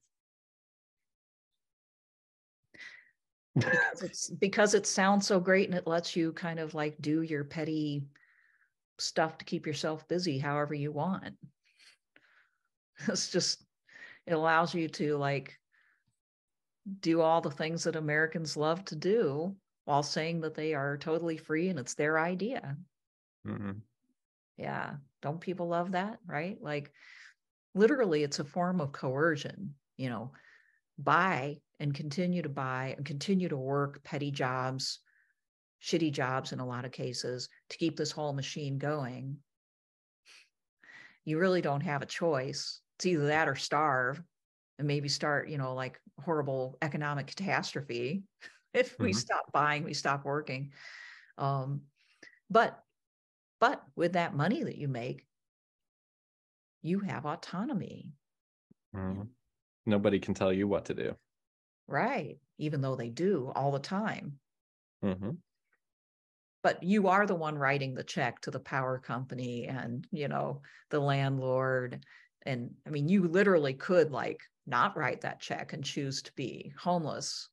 Because it sounds so great, and it lets you kind of like do your petty stuff to keep yourself busy however you want. It allows you to like do all the things that Americans love to do while saying that they are totally free and it's their idea. Mm-hmm. Yeah. Don't people love that? Right? Like, literally, it's a form of coercion, buy and continue to work petty jobs, shitty jobs in a lot of cases, to keep this whole machine going. You really don't have a choice. It's either that or starve, and maybe start, like horrible economic catastrophe. If we stop buying, we stop working. But with that money that you make, you have autonomy. Mm-hmm. Nobody can tell you what to do. Right. Even though they do all the time. Mm-hmm. But you are the one writing the check to the power company and, the landlord. And I mean, you literally could like not write that check and choose to be homeless.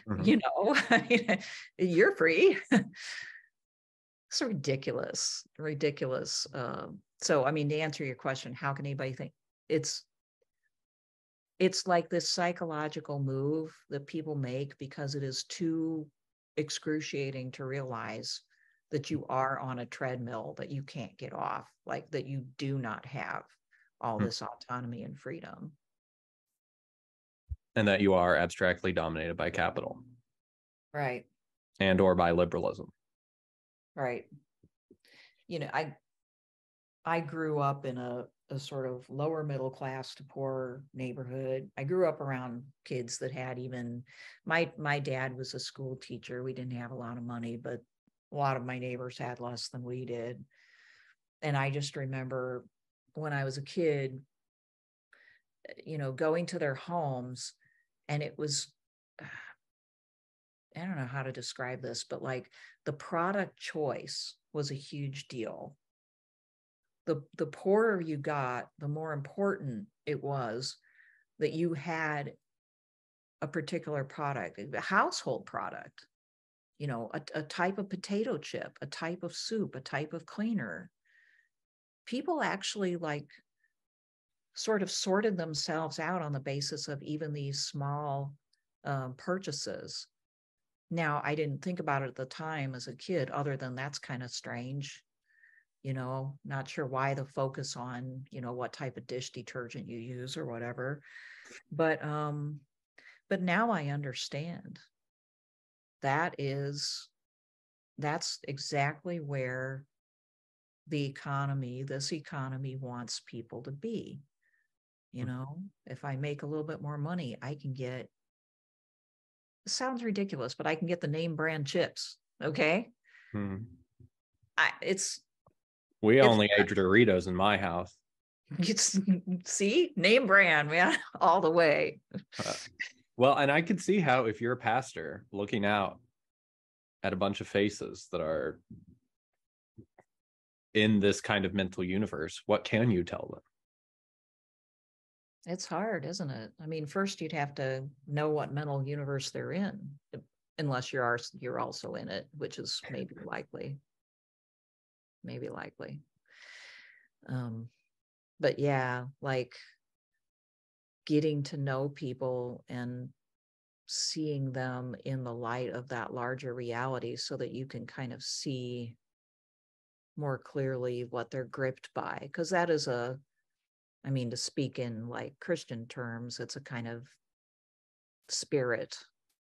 Mm-hmm. You're free. It's ridiculous. So, I mean, to answer your question, how can anybody think it's like this psychological move that people make because it is too excruciating to realize that you are on a treadmill that you can't get off, like that you do not have all this autonomy and freedom. And that you are abstractly dominated by capital. Right. And or by liberalism. Right. I grew up in a sort of lower middle class to poor neighborhood. I grew up around kids that had my dad was a school teacher. We didn't have a lot of money, but a lot of my neighbors had less than we did. And I just remember when I was a kid, going to their homes, and it was, I don't know how to describe this, but like the product choice was a huge deal. The poorer you got, the more important it was that you had a particular product, a household product, a type of potato chip, a type of soup, a type of cleaner. People actually like sort of sorted themselves out on the basis of even these small purchases. Now, I didn't think about it at the time as a kid, other than that's kind of strange. Not sure why the focus on, what type of dish detergent you use or whatever. But now I understand. That's exactly where this economy wants people to be. If I make a little bit more money, I can get, it sounds ridiculous, but I can get the name brand chips. Okay. We only ate Doritos in my house. See, name brand, man, all the way. Well, and I could see how, if you're a pastor looking out at a bunch of faces that are in this kind of mental universe, what can you tell them? It's hard, isn't it? I mean, first you'd have to know what mental universe they're in, unless you're also in it, which is maybe likely. But yeah, like getting to know people and seeing them in the light of that larger reality, so that you can kind of see more clearly what they're gripped by. Because that is to speak in like Christian terms, it's a kind of spirit,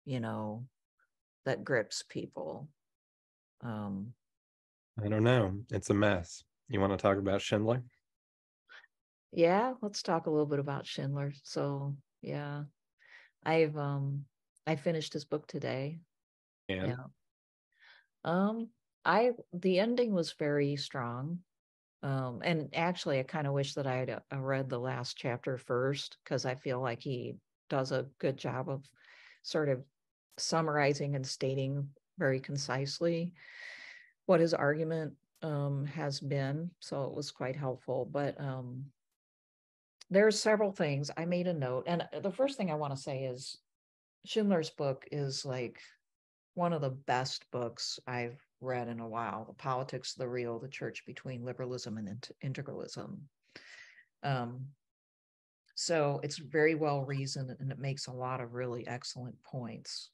that grips people. I don't know. It's a mess. You want to talk about Schindler? Yeah, let's talk a little bit about Schindler. So yeah, I finished his book today. And the ending was very strong. And actually I kind of wish that I had read the last chapter first, because I feel like he does a good job of sort of summarizing and stating very concisely what his argument has been. So it was quite helpful. But there's several things. I made a note. And the first thing I want to say is Schindler's book is like one of the best books I've read in a while. The Politics of the Real, the Church Between Liberalism and Integralism. So it's very well reasoned, and it makes a lot of really excellent points.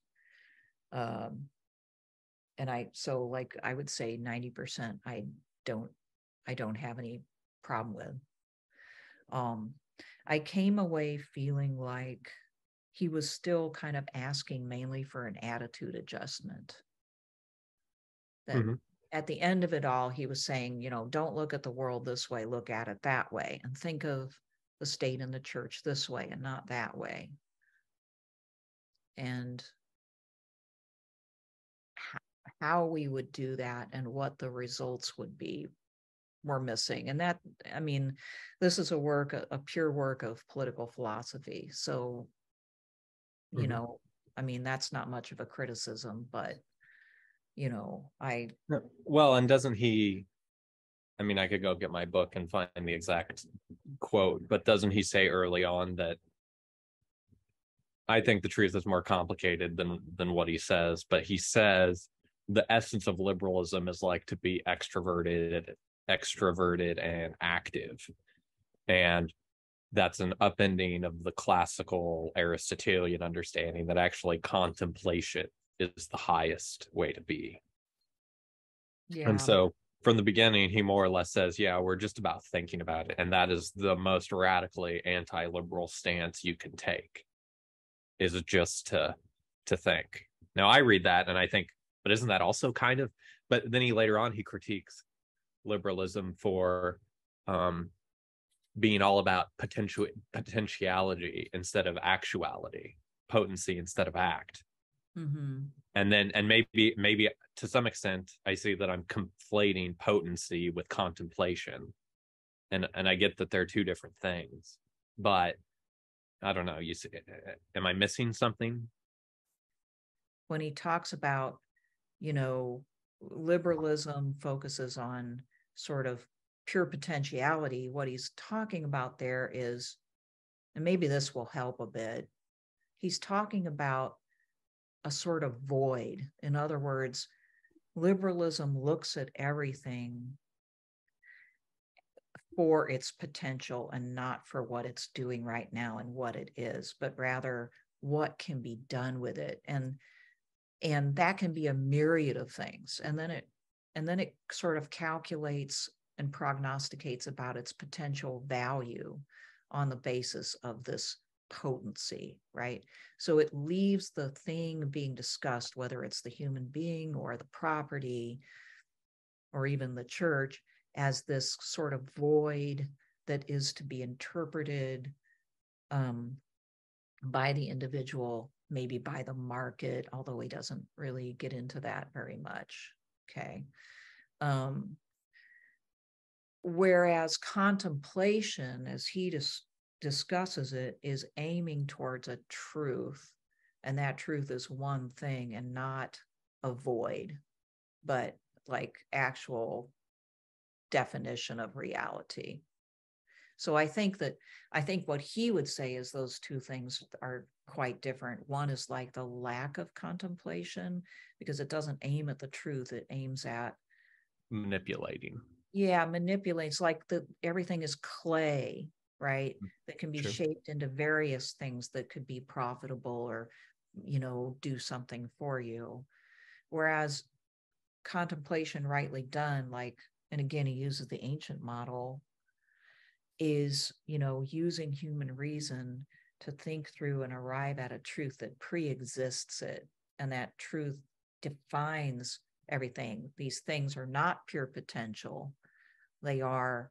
And I would say 90% I don't have any problem with. I came away feeling like he was still kind of asking mainly for an attitude adjustment. That at the end of it all, he was saying, don't look at the world this way, look at it that way, and think of the state and the church this way and not that way. And how we would do that and what the results would be were missing. And that, this is a pure work of political philosophy. So, that's not much of a criticism, but, well, and doesn't he, I could go get my book and find the exact quote, but doesn't he say early on that I think the truth is more complicated than what he says, but he says the essence of liberalism is like to be extroverted and active. And that's an upending of the classical Aristotelian understanding that actually contemplation is the highest way to be. Yeah. And so from the beginning, he more or less says, yeah, we're just about thinking about it. And that is the most radically anti-liberal stance you can take, is just to think. Now I read that and I think, but isn't that also kind of, but then later on he critiques liberalism for being all about potentiality instead of actuality, potency instead of act. And maybe to some extent I see that I'm conflating potency with contemplation, and I get that they're two different things, but I don't know, you see, am I missing something? When he talks about, you know, liberalism focuses on sort of pure potentiality, what he's talking about there is, and maybe this will help a bit, he's talking about a sort of void. In other words, liberalism looks at everything for its potential and not for what it's doing right now and what it is, but rather what can be done with it. And that can be a myriad of things. And then it sort of calculates and prognosticates about its potential value on the basis of this potency, right? So it leaves the thing being discussed, whether it's the human being or the property or even the church, as this sort of void that is to be interpreted by the individual, maybe by the market, although he doesn't really get into that very much. Okay. Whereas contemplation, as he discusses it, is aiming towards a truth, and that truth is one thing and not a void, but like actual definition of reality. So I think what he would say is those two things are quite different. One is like the lack of contemplation, because it doesn't aim at the truth, it aims at manipulating. Yeah, manipulates, like everything is clay, right? That can be True. shaped into various things that could be profitable or, you know, do something for you. Whereas contemplation rightly done, like, and again, he uses the ancient model, is, you know, using human reason to think through and arrive at a truth that pre-exists it. And that truth defines everything. These things are not pure potential. They are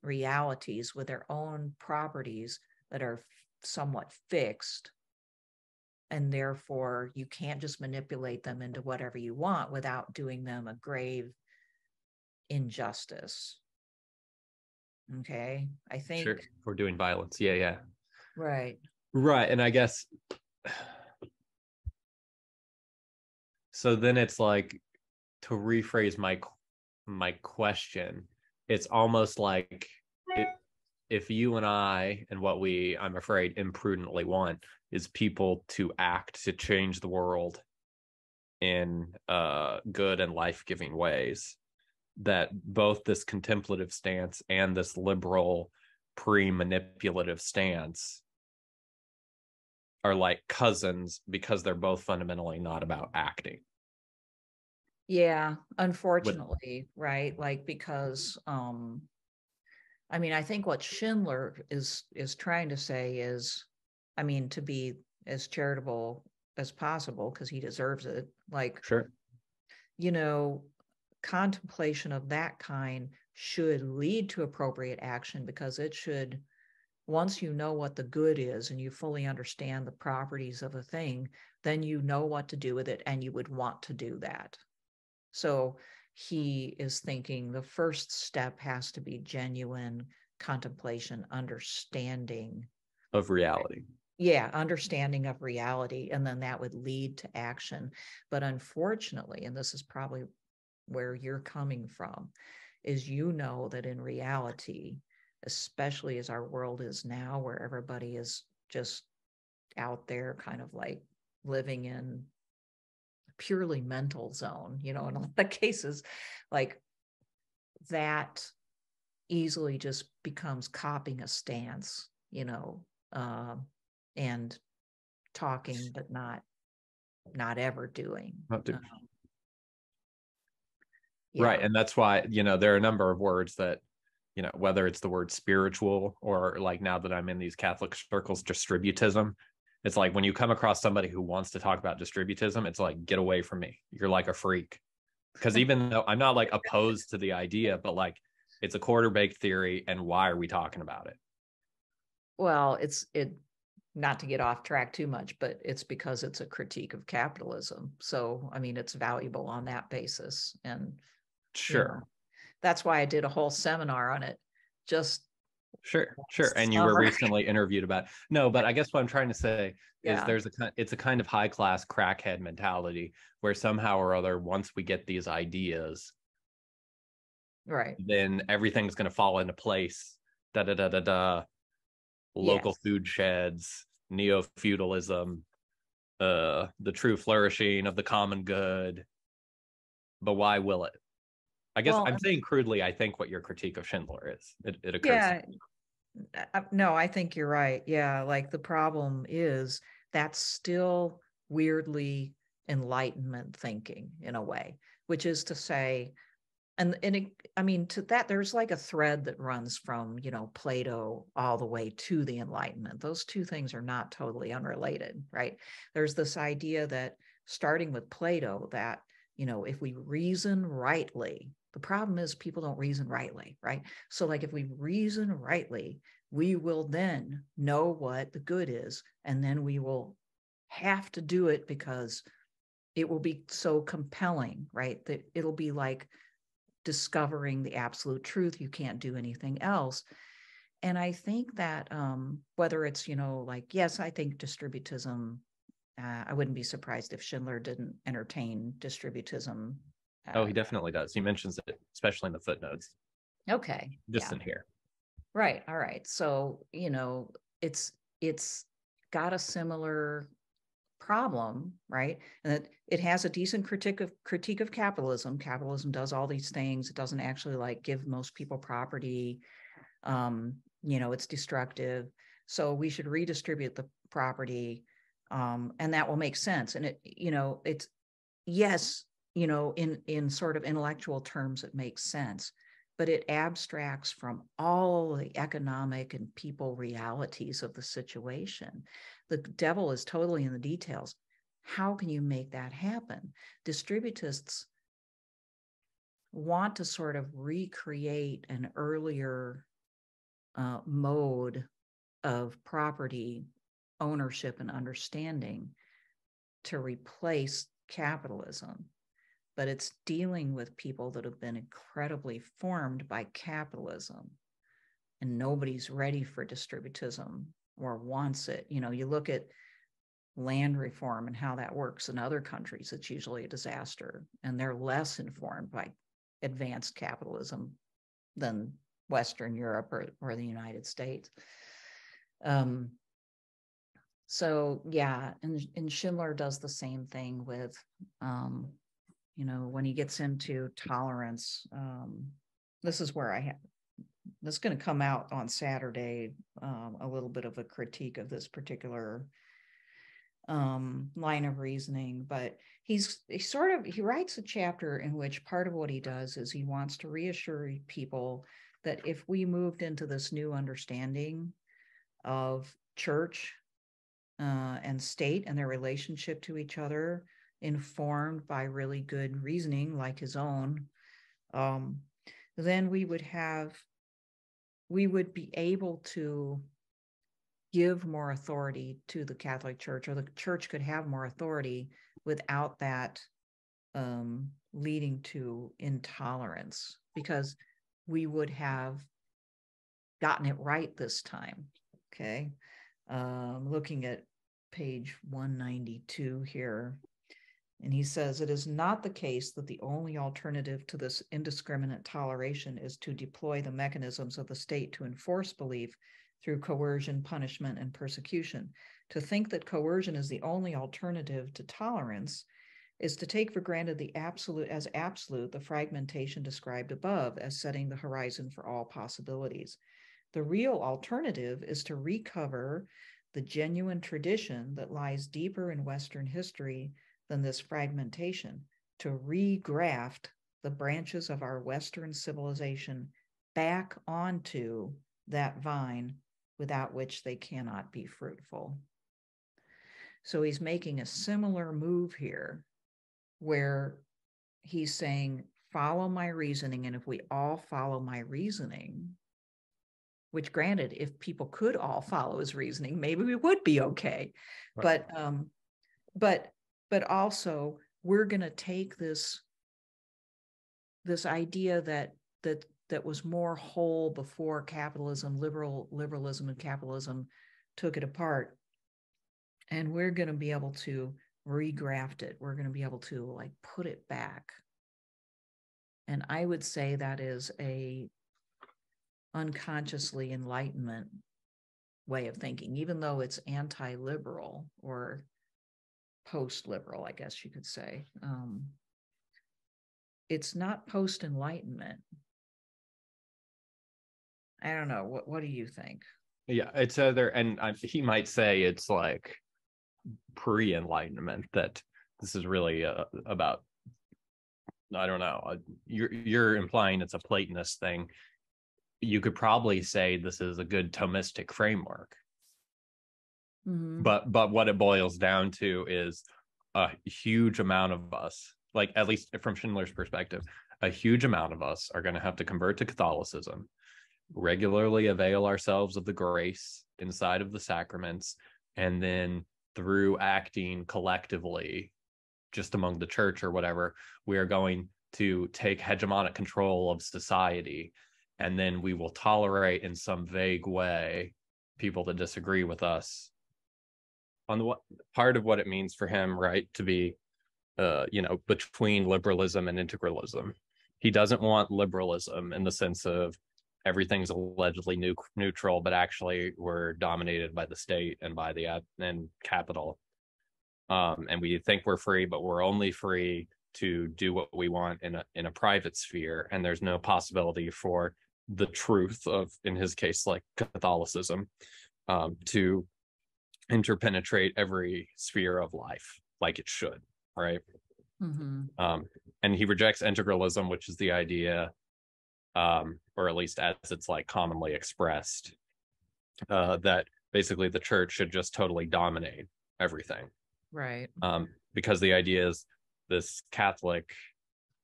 realities with their own properties that are somewhat fixed. And therefore, you can't just manipulate them into whatever you want without doing them a grave injustice. Okay, I think. Sure. We're doing violence. Yeah. Right. Right. And I guess, so then it's like, to rephrase my question, it's almost like if you and I, and what I'm afraid, imprudently want is people to act to change the world in good and life-giving ways, that both this contemplative stance and this liberal pre-manipulative stance are like cousins, because they're both fundamentally not about acting. Yeah, unfortunately, right? Like, because I mean, I think what Schindler is trying to say is, I mean, to be as charitable as possible, because he deserves it. Like, sure, you know, contemplation of that kind should lead to appropriate action, because it should, once you know what the good is and you fully understand the properties of a thing, then you know what to do with it and you would want to do that. So he is thinking the first step has to be genuine contemplation, understanding of reality. Yeah, understanding of reality, and then that would lead to action. But unfortunately, and this is probably where you're coming from, is, you know, that in reality, especially as our world is now, where everybody is just out there kind of like living in purely mental zone, you know, in a lot of cases, like, that easily just becomes copying a stance, you know, and talking, but not ever doing. Yeah. Right. And that's why, you know, there are a number of words that, you know, whether it's the word spiritual, or like now that I'm in these Catholic circles, distributism. It's like, when you come across somebody who wants to talk about distributism, it's like, get away from me. You're like a freak. Because even though I'm not like opposed to the idea, but like, it's a quarter-baked theory, and why are we talking about it? Well, it not to get off track too much, but it's because it's a critique of capitalism. So, I mean, it's valuable on that basis. And sure, you know, that's why I did a whole seminar on it just Sure. And you were recently interviewed about it. No, but I guess what I'm trying to say is it's a kind of high class crackhead mentality where somehow or other, once we get these ideas, right, then everything's going to fall into place. Local food sheds, neo-feudalism, the true flourishing of the common good. But why will it? I guess I'm saying crudely, I think what your critique of Schindler is. It occurs. No, I think you're right. Yeah, like the problem is that's still weirdly Enlightenment thinking in a way, which is to say, I mean, to that, there's like a thread that runs from, Plato all the way to the Enlightenment. Those two things are not totally unrelated, right? There's this idea that starting with Plato, that, if we reason rightly, the problem is people don't reason rightly, right? So like if we reason rightly, we will then know what the good is, and then we will have to do it because it will be so compelling, right? That it'll be like discovering the absolute truth. You can't do anything else. And I think that whether it's, yes, I think distributism, I wouldn't be surprised if Schindler didn't entertain distributism. Oh, he definitely does. He mentions it, especially in the footnotes. Okay. Just in here. Right. All right. So, it's got a similar problem, right? And that it has a decent critique of capitalism. Capitalism does all these things. It doesn't actually give most people property. It's destructive. So we should redistribute the property, and that will make sense. And it's yes, in sort of intellectual terms, it makes sense, but it abstracts from all the economic and people realities of the situation. The devil is totally in the details. How can you make that happen? Distributists want to sort of recreate an earlier mode of property ownership and understanding to replace capitalism. But it's dealing with people that have been incredibly formed by capitalism, and nobody's ready for distributism or wants it. You look at land reform and how that works in other countries, it's usually a disaster, and they're less informed by advanced capitalism than Western Europe or the United States. So yeah, and Schindler does the same thing with when he gets into tolerance. This is where this is going to come out on Saturday, a little bit of a critique of this particular line of reasoning, but he writes a chapter in which part of what he does is he wants to reassure people that if we moved into this new understanding of church and state and their relationship to each other, informed by really good reasoning like his own, then we would be able to give more authority to the Catholic Church, or the church could have more authority without that leading to intolerance, because we would have gotten it right this time. Okay. Looking at page 192 here. And he says, it is not the case that the only alternative to this indiscriminate toleration is to deploy the mechanisms of the state to enforce belief through coercion, punishment, and persecution. To think that coercion is the only alternative to tolerance is to take for granted the absolute the fragmentation described above as setting the horizon for all possibilities. The real alternative is to recover the genuine tradition that lies deeper in Western history than this fragmentation, to regraft the branches of our Western civilization back onto that vine without which they cannot be fruitful. So he's making a similar move here, where he's saying, follow my reasoning, and if we all follow my reasoning, which granted, if people could all follow his reasoning, maybe we would be okay. Right. But also we're going to take this idea that that was more whole before capitalism, liberalism and capitalism took it apart. And we're going to be able to regraft it. We're going to be able to like put it back. And I would say that is a unconsciously Enlightenment way of thinking, even though it's anti-liberal or post-liberal, I guess you could say. It's not post-Enlightenment. I don't know. What do you think? Yeah, it's either, and he might say it's like pre-Enlightenment, that this is really about, I don't know, you're implying it's a Platonist thing. You could probably say this is a good Thomistic framework. Mm-hmm. But what it boils down to is a huge amount of us, like at least from Schindler's perspective, a huge amount of us are going to have to convert to Catholicism, regularly avail ourselves of the grace inside of the sacraments, and then through acting collectively just among the church or whatever, we are going to take hegemonic control of society, and then we will tolerate in some vague way people that disagree with us on the part of what it means for him, right, to be between liberalism and integralism. He doesn't want liberalism in the sense of everything's allegedly neutral, but actually we're dominated by the state and by the capital. And we think we're free, but we're only free to do what we want in a private sphere. And there's no possibility for the truth of, in his case, like Catholicism, to interpenetrate every sphere of life like it should, right? Mm-hmm. And he rejects integralism, which is the idea, or at least as it's like commonly expressed, that basically the church should just totally dominate everything. Right. Because the idea is this Catholic,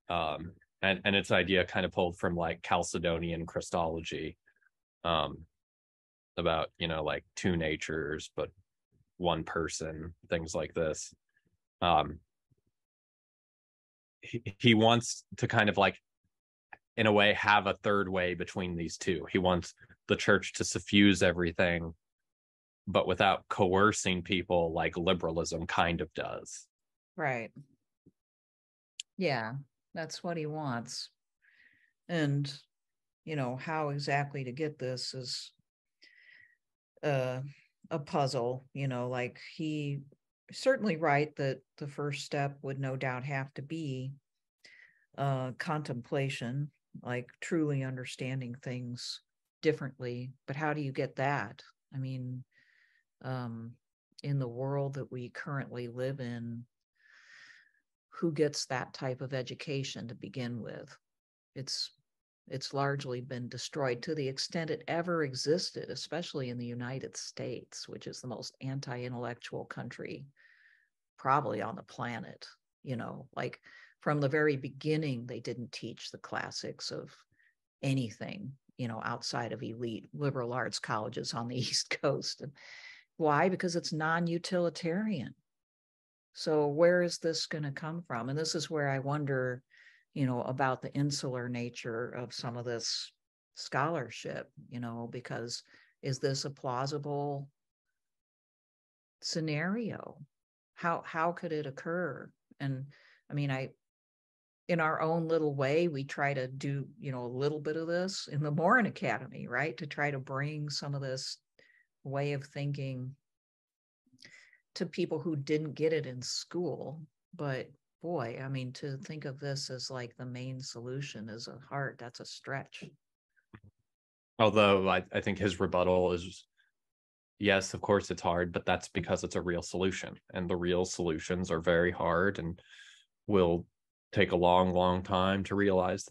and its idea kind of pulled from like Chalcedonian Christology, about, like two natures, but one person, things like this. He wants to kind of like, in a way, have a third way between these two. He wants the church to suffuse everything, but without coercing people like liberalism kind of does. Right. Yeah, that's what he wants. And, how exactly to get this is a puzzle, like he certainly right that the first step would no doubt have to be contemplation, like truly understanding things differently. But how do you get that? I mean, in the world that we currently live in, who gets that type of education to begin with? It's largely been destroyed to the extent it ever existed, especially in the United States, which is the most anti-intellectual country probably on the planet. Like from the very beginning, they didn't teach the classics of anything, outside of elite liberal arts colleges on the East Coast. And why? Because it's non-utilitarian. So where is this going to come from? And this is where I wonder, about the insular nature of some of this scholarship, because is this a plausible scenario? How could it occur? And I mean, in our own little way, we try to do, a little bit of this in the Morin Academy, right? To try to bring some of this way of thinking to people who didn't get it in school. But boy, I mean, to think of this as like the main solution is that's a stretch. Although I think his rebuttal is, yes, of course it's hard, but that's because it's a real solution. And the real solutions are very hard and will take a long, long time to realize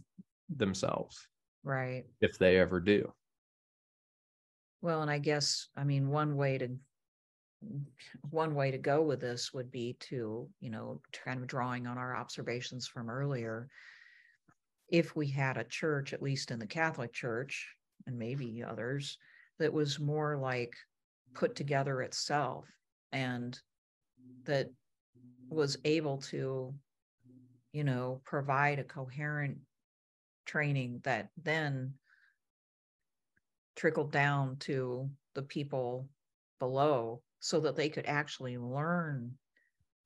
themselves. Right. If they ever do. Well, and I guess, I mean, one way to go with this would be to, kind of drawing on our observations from earlier. If we had a church, at least in the Catholic Church, and maybe others, that was more like put together itself and that was able to, provide a coherent training that then trickled down to the people below so that they could actually learn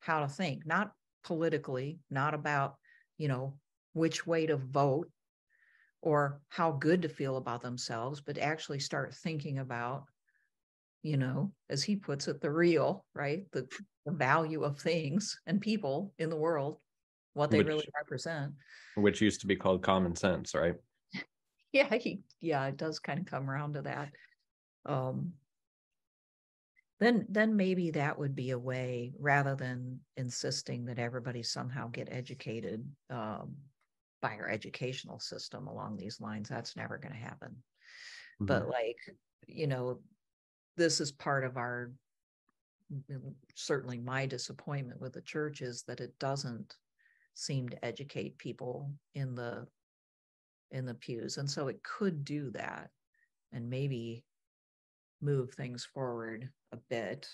how to think, not politically, not about, which way to vote or how good to feel about themselves, but actually start thinking about, as he puts it, the real, right? The value of things and people in the world, what they really represent. Which used to be called common sense, right? Yeah, it does kind of come around to that. Then maybe that would be a way, rather than insisting that everybody somehow get educated by our educational system along these lines. That's never going to happen. Mm-hmm. But this is part of certainly my disappointment with the church, is that it doesn't seem to educate people in the pews. And so it could do that and maybe move things forward a bit.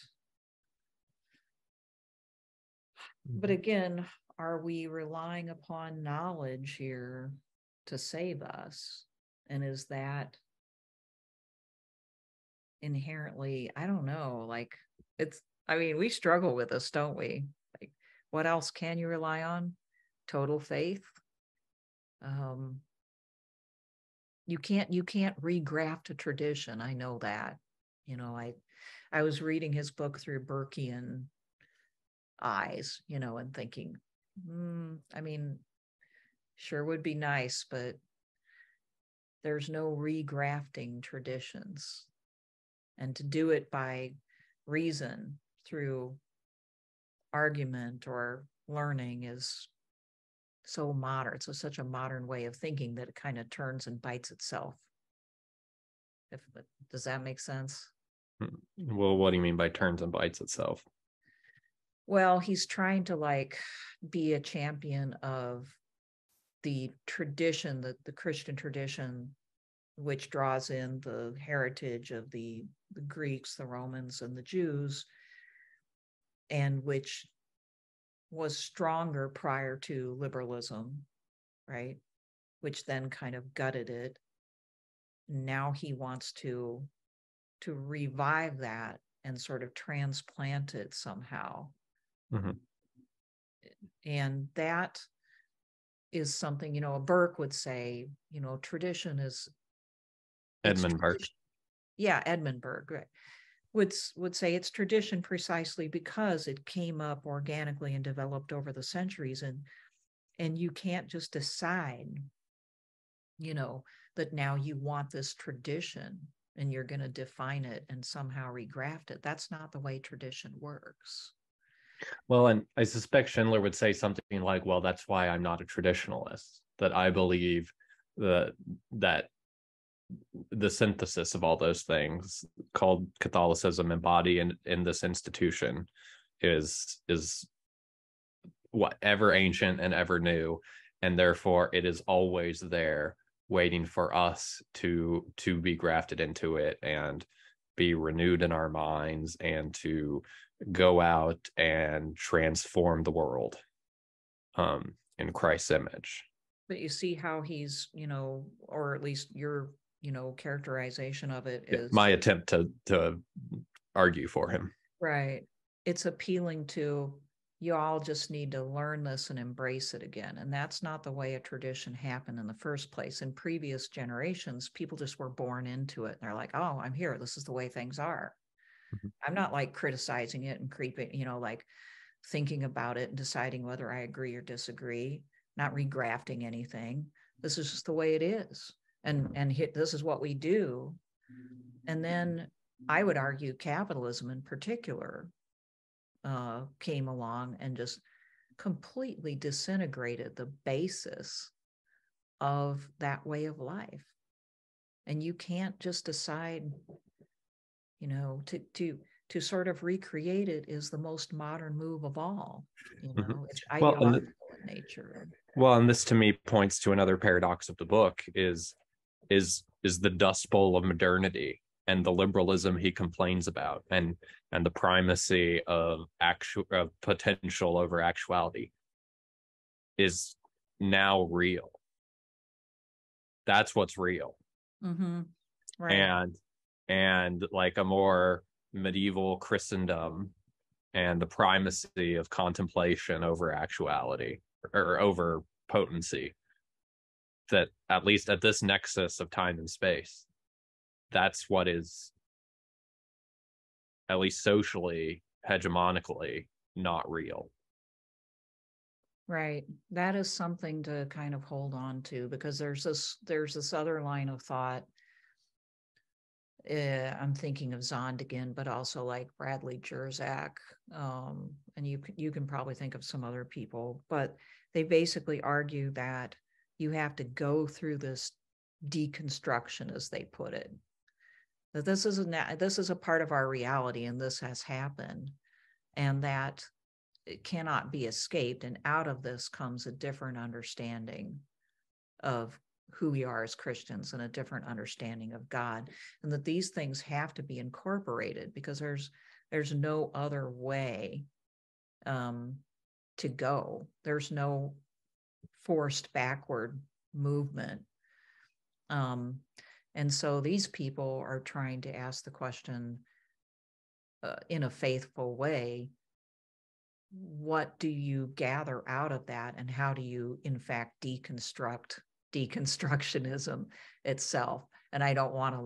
But again, are we relying upon knowledge here to save us? And is that inherently, I don't know, we struggle with this, don't we? Like, what else can you rely on? Total faith. You can't regraft a tradition. I know that. I was reading his book through Burkean eyes, and thinking, sure would be nice, but there's no regrafting traditions. And to do it by reason through argument or learning is so modern. So such a modern way of thinking that it kind of turns and bites itself. Does that make sense? Well, what do you mean by turns and bites itself? Well, he's trying to be a champion of the tradition, the Christian tradition, which draws in the heritage of the Greeks, the Romans, and the Jews, and which was stronger prior to liberalism, right? Which then kind of gutted it. Now he wants to revive that and sort of transplant it somehow. Mm-hmm. And that is something, Burke would say, tradition is Edmund Burke. Yeah, Edmund Burke, right, would say it's tradition precisely because it came up organically and developed over the centuries, and you can't just decide, that now you want this tradition and you're going to define it and somehow regraft it. That's not the way tradition works. Well, and I suspect Schindler would say something like, well, that's why I'm not a traditionalist, that I believe that the synthesis of all those things called Catholicism embodied in this institution is what ever ancient and ever new, and therefore it is always there waiting for us to be grafted into it and be renewed in our minds and to go out and transform the world in Christ's image. But you see how he's, or at least your, characterization of it is my attempt to argue for him. Right. It's appealing to, you all just need to learn this and embrace it again. And that's not the way a tradition happened in the first place. In previous generations, people just were born into it. And they're like, oh, I'm here. This is the way things are. Mm-hmm. I'm not criticizing it and creeping, thinking about it and deciding whether I agree or disagree, not regrafting anything. This is just the way it is. And this is what we do. And then I would argue capitalism in particular came along and just completely disintegrated the basis of that way of life. And you can't just decide, to sort of recreate it is the most modern move of all. Mm-hmm. It's ideological in nature. Well, and this to me points to another paradox of the book is the Dust Bowl of modernity and the liberalism he complains about, and the primacy of potential over actuality is now real. That's what's real. Mm-hmm. Right. And like a more medieval Christendom and the primacy of contemplation over actuality or over potency, that at least at this nexus of time and space, that's what is, at least socially, hegemonically, not real. Right. That is something to kind of hold on to, because there's this other line of thought. I'm thinking of Zondervan, but also like Bradley Jersak, and you can probably think of some other people, but they basically argue that you have to go through this deconstruction, as they put it, that this is a part of our reality, and this has happened, and that it cannot be escaped. And out of this comes a different understanding of who we are as Christians and a different understanding of God, and that these things have to be incorporated, because there's no other way to go. There's no forced backward movement. And so these people are trying to ask the question in a faithful way, what do you gather out of that, and how do you in fact deconstruct deconstructionism itself? And I don't want to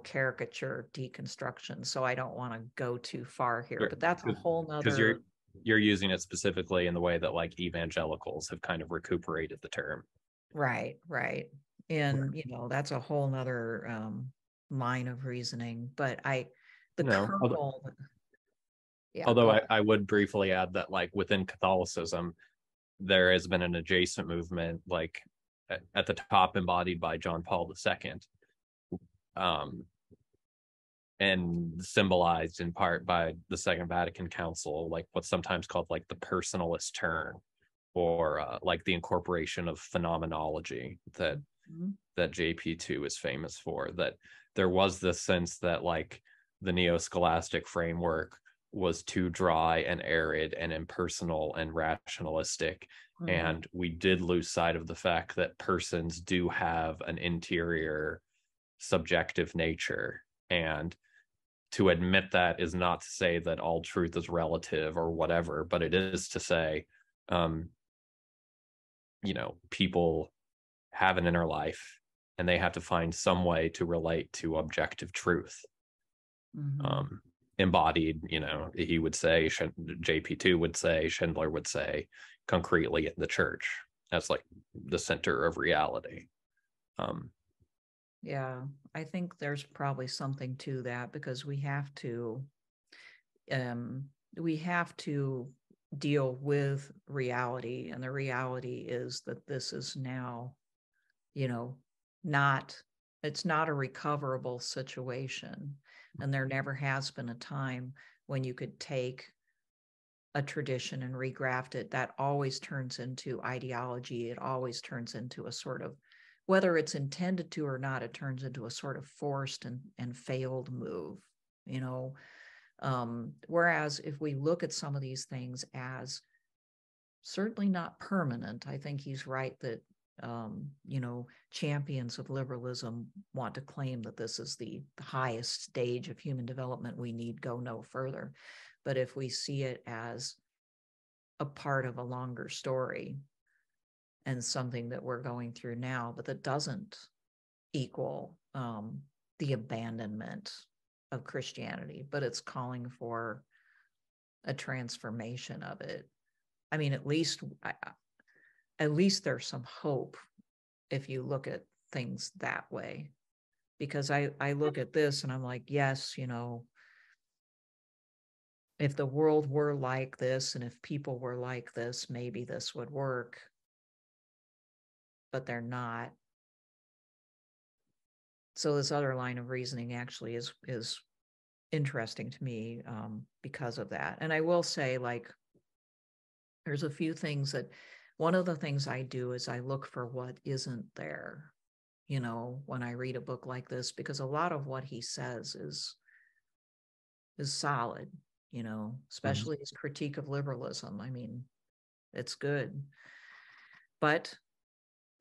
caricature deconstruction, so I don't want to go too far here, but that's a whole nother, because you're using it specifically in the way that like evangelicals have kind of recuperated the term. Right. And that's a whole nother line of reasoning, but kernel. Although I would briefly add that, like, within Catholicism, there has been an adjacent movement, like at the top, embodied by John Paul II, and symbolized in part by the Second Vatican Council, like what's sometimes called like the personalist turn, or like the incorporation of phenomenology that JP2 is famous for. That there was this sense that like the neo-scholastic framework was too dry and arid and impersonal and rationalistic. And we did lose sight of the fact that persons do have an interior subjective nature. And to admit that is not to say that all truth is relative or whatever, but it is to say, people have an inner life and they have to find some way to relate to objective truth. Embodied, he would say, JP2 would say, Schindler would say, concretely in the church as like the center of reality. Yeah, I think there's probably something to that, because we have to deal with reality, and the reality is that this is now, it's not a recoverable situation. And there never has been a time when you could take a tradition and regraft it. That always turns into ideology. It always turns into a sort of, whether it's intended to or not, it turns into a sort of forced and failed move, whereas if we look at some of these things as certainly not permanent, I think he's right that champions of liberalism want to claim that this is the highest stage of human development. We need go no further. But if we see it as a part of a longer story and something that we're going through now, but that doesn't equal the abandonment of Christianity, but it's calling for a transformation of it. I mean, at least there's some hope if you look at things that way, because I look at this and I'm like, yes, if the world were like this and if people were like this, maybe this would work, but they're not. So this other line of reasoning actually is interesting to me because of that. And I will say, like, there's a few things that, one of the things I do is I look for what isn't there, when I read a book like this, because a lot of what he says is solid, especially his critique of liberalism. I mean, it's good. But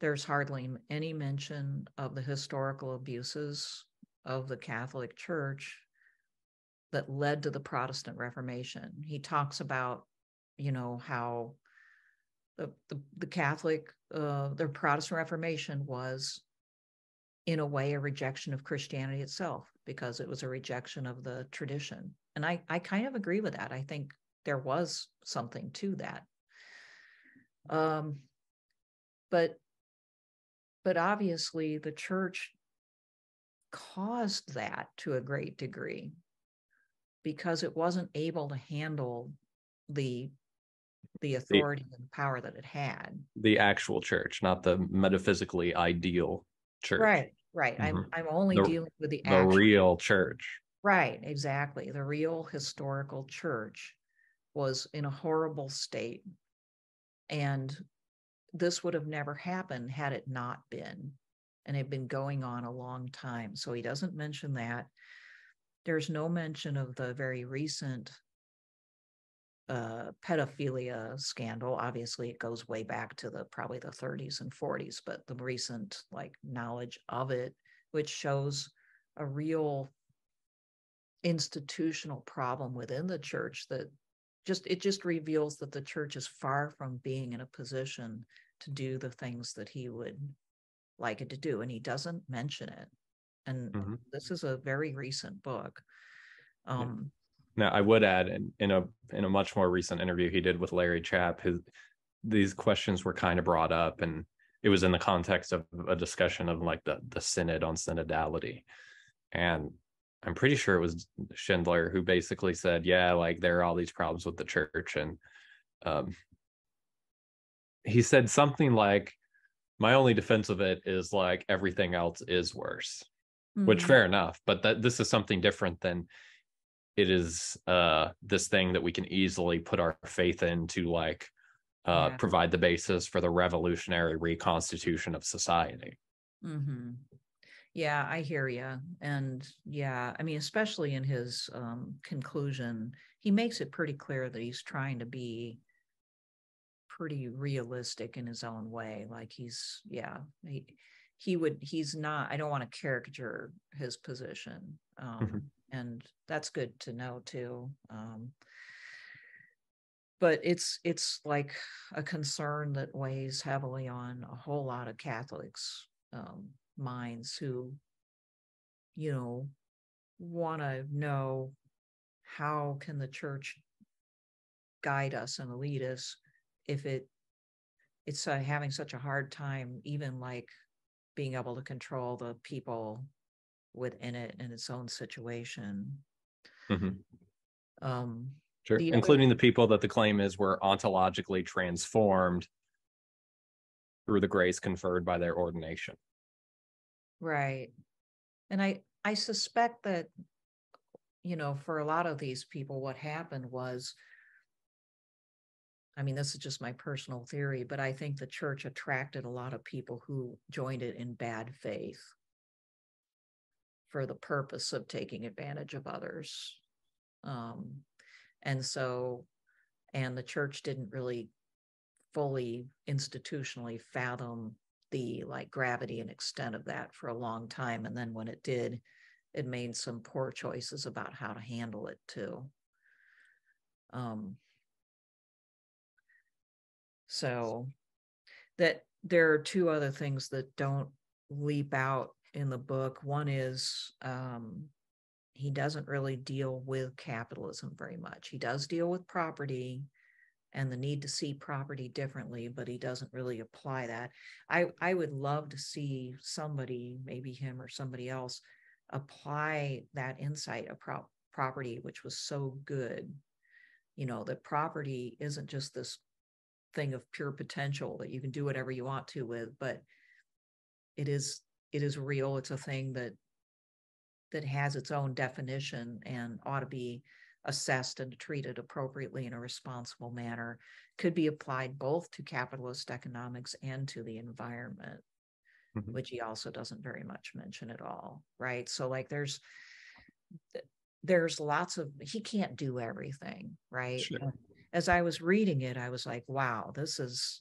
there's hardly any mention of the historical abuses of the Catholic Church that led to the Protestant Reformation. He talks about, how the Catholic, the Protestant Reformation was, in a way, a rejection of Christianity itself, because it was a rejection of the tradition. And I kind of agree with that. I think there was something to that. But obviously the church caused that to a great degree because it wasn't able to handle the authority and power that it had. The actual church, not the metaphysically ideal church. Right. Mhm. I'm only dealing with the real church. Right, exactly. The real historical church was in a horrible state. And this would have never happened had it not been. And it had been going on a long time. So he doesn't mention that. There's no mention of the very recent pedophilia scandal. Obviously, it goes way back to probably the 30s and 40s, but the recent knowledge of it, which shows a real institutional problem within the church that just reveals that the church is far from being in a position to do the things that he would like it to do, and he doesn't mention it. And this is a very recent book. Now, I would add, in a much more recent interview he did with Larry Chapp, these questions were kind of brought up, and it was in the context of a discussion of the synod on synodality. And I'm pretty sure it was Schindler who basically said, yeah, there are all these problems with the church. And he said something like, my only defense of it is everything else is worse, which fair enough. But this is something different than it is this thing that we can easily put our faith in to provide the basis for the revolutionary reconstitution of society. Mm-hmm. Yeah, I hear you. And yeah, I mean, especially in his conclusion, he makes it pretty clear that he's trying to be pretty realistic in his own way. He's not, I don't want to caricature his position. And that's good to know too. But it's like a concern that weighs heavily on a whole lot of Catholics' minds who, want to know, how can the church guide us and lead us if it's having such a hard time even being able to control the people within it in its own situation. Sure, including the people that the claim is were ontologically transformed through the grace conferred by their ordination. Right. And I suspect that, for a lot of these people, what happened was, I mean, this is just my personal theory, but I think the church attracted a lot of people who joined it in bad faith for the purpose of taking advantage of others. And the church didn't really fully institutionally fathom the gravity and extent of that for a long time. And then when it did, it made some poor choices about how to handle it too. So that there are two other things that don't leap out in the book. One is he doesn't really deal with capitalism very much. He does deal with property and the need to see property differently, but he doesn't really apply that. I would love to see somebody, maybe him or somebody else, apply that insight of property, which was so good. That property isn't just this thing of pure potential that you can do whatever you want to with, but it is real. It's a thing that has its own definition and ought to be assessed and treated appropriately in a responsible manner. Could be applied both to capitalist economics and to the environment, which he also doesn't very much mention at all, right? So there's lots of, he can't do everything, right? Sure. As I was reading it, I was like, wow, this is,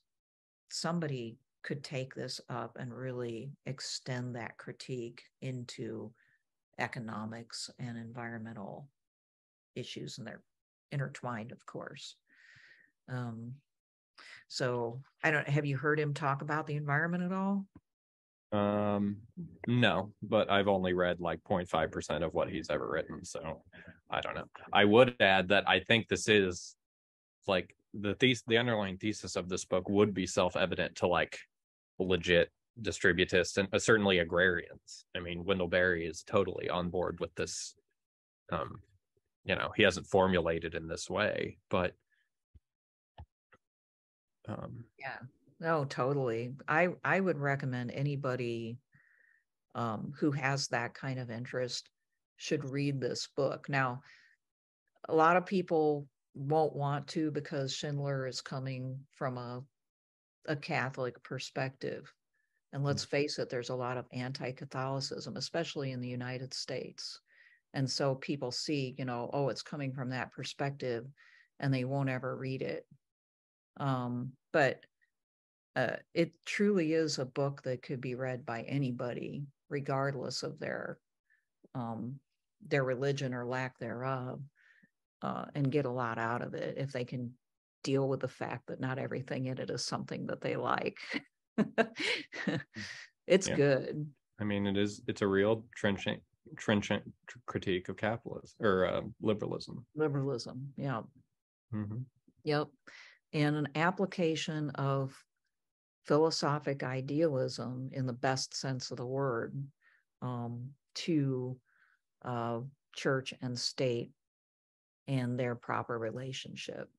somebody could take this up and really extend that critique into economics and environmental issues, and they're intertwined, of course. So have you heard him talk about the environment at all? No, but I've only read like 0.5% of what he's ever written, so I don't know. I would add that I think this is like the underlying thesis of this book would be self-evident to like legit distributists and certainly agrarians. I mean, Wendell Berry is totally on board with this. He hasn't formulated in this way, but yeah, no, totally. I would recommend anybody who has that kind of interest should read this book. Now, a lot of people won't want to because Schindler is coming from a Catholic perspective. And let's face it, there's a lot of anti-Catholicism, especially in the United States. And so people see, oh, it's coming from that perspective, and they won't ever read it. But it truly is a book that could be read by anybody, regardless of their religion or lack thereof, and get a lot out of it if they can deal with the fact that not everything in it is something that they like. It's good. I mean, it's a real trenchant critique of capitalism or liberalism. Liberalism, yeah. Mm-hmm. Yep. And an application of philosophic idealism in the best sense of the word to church and state and their proper relationship.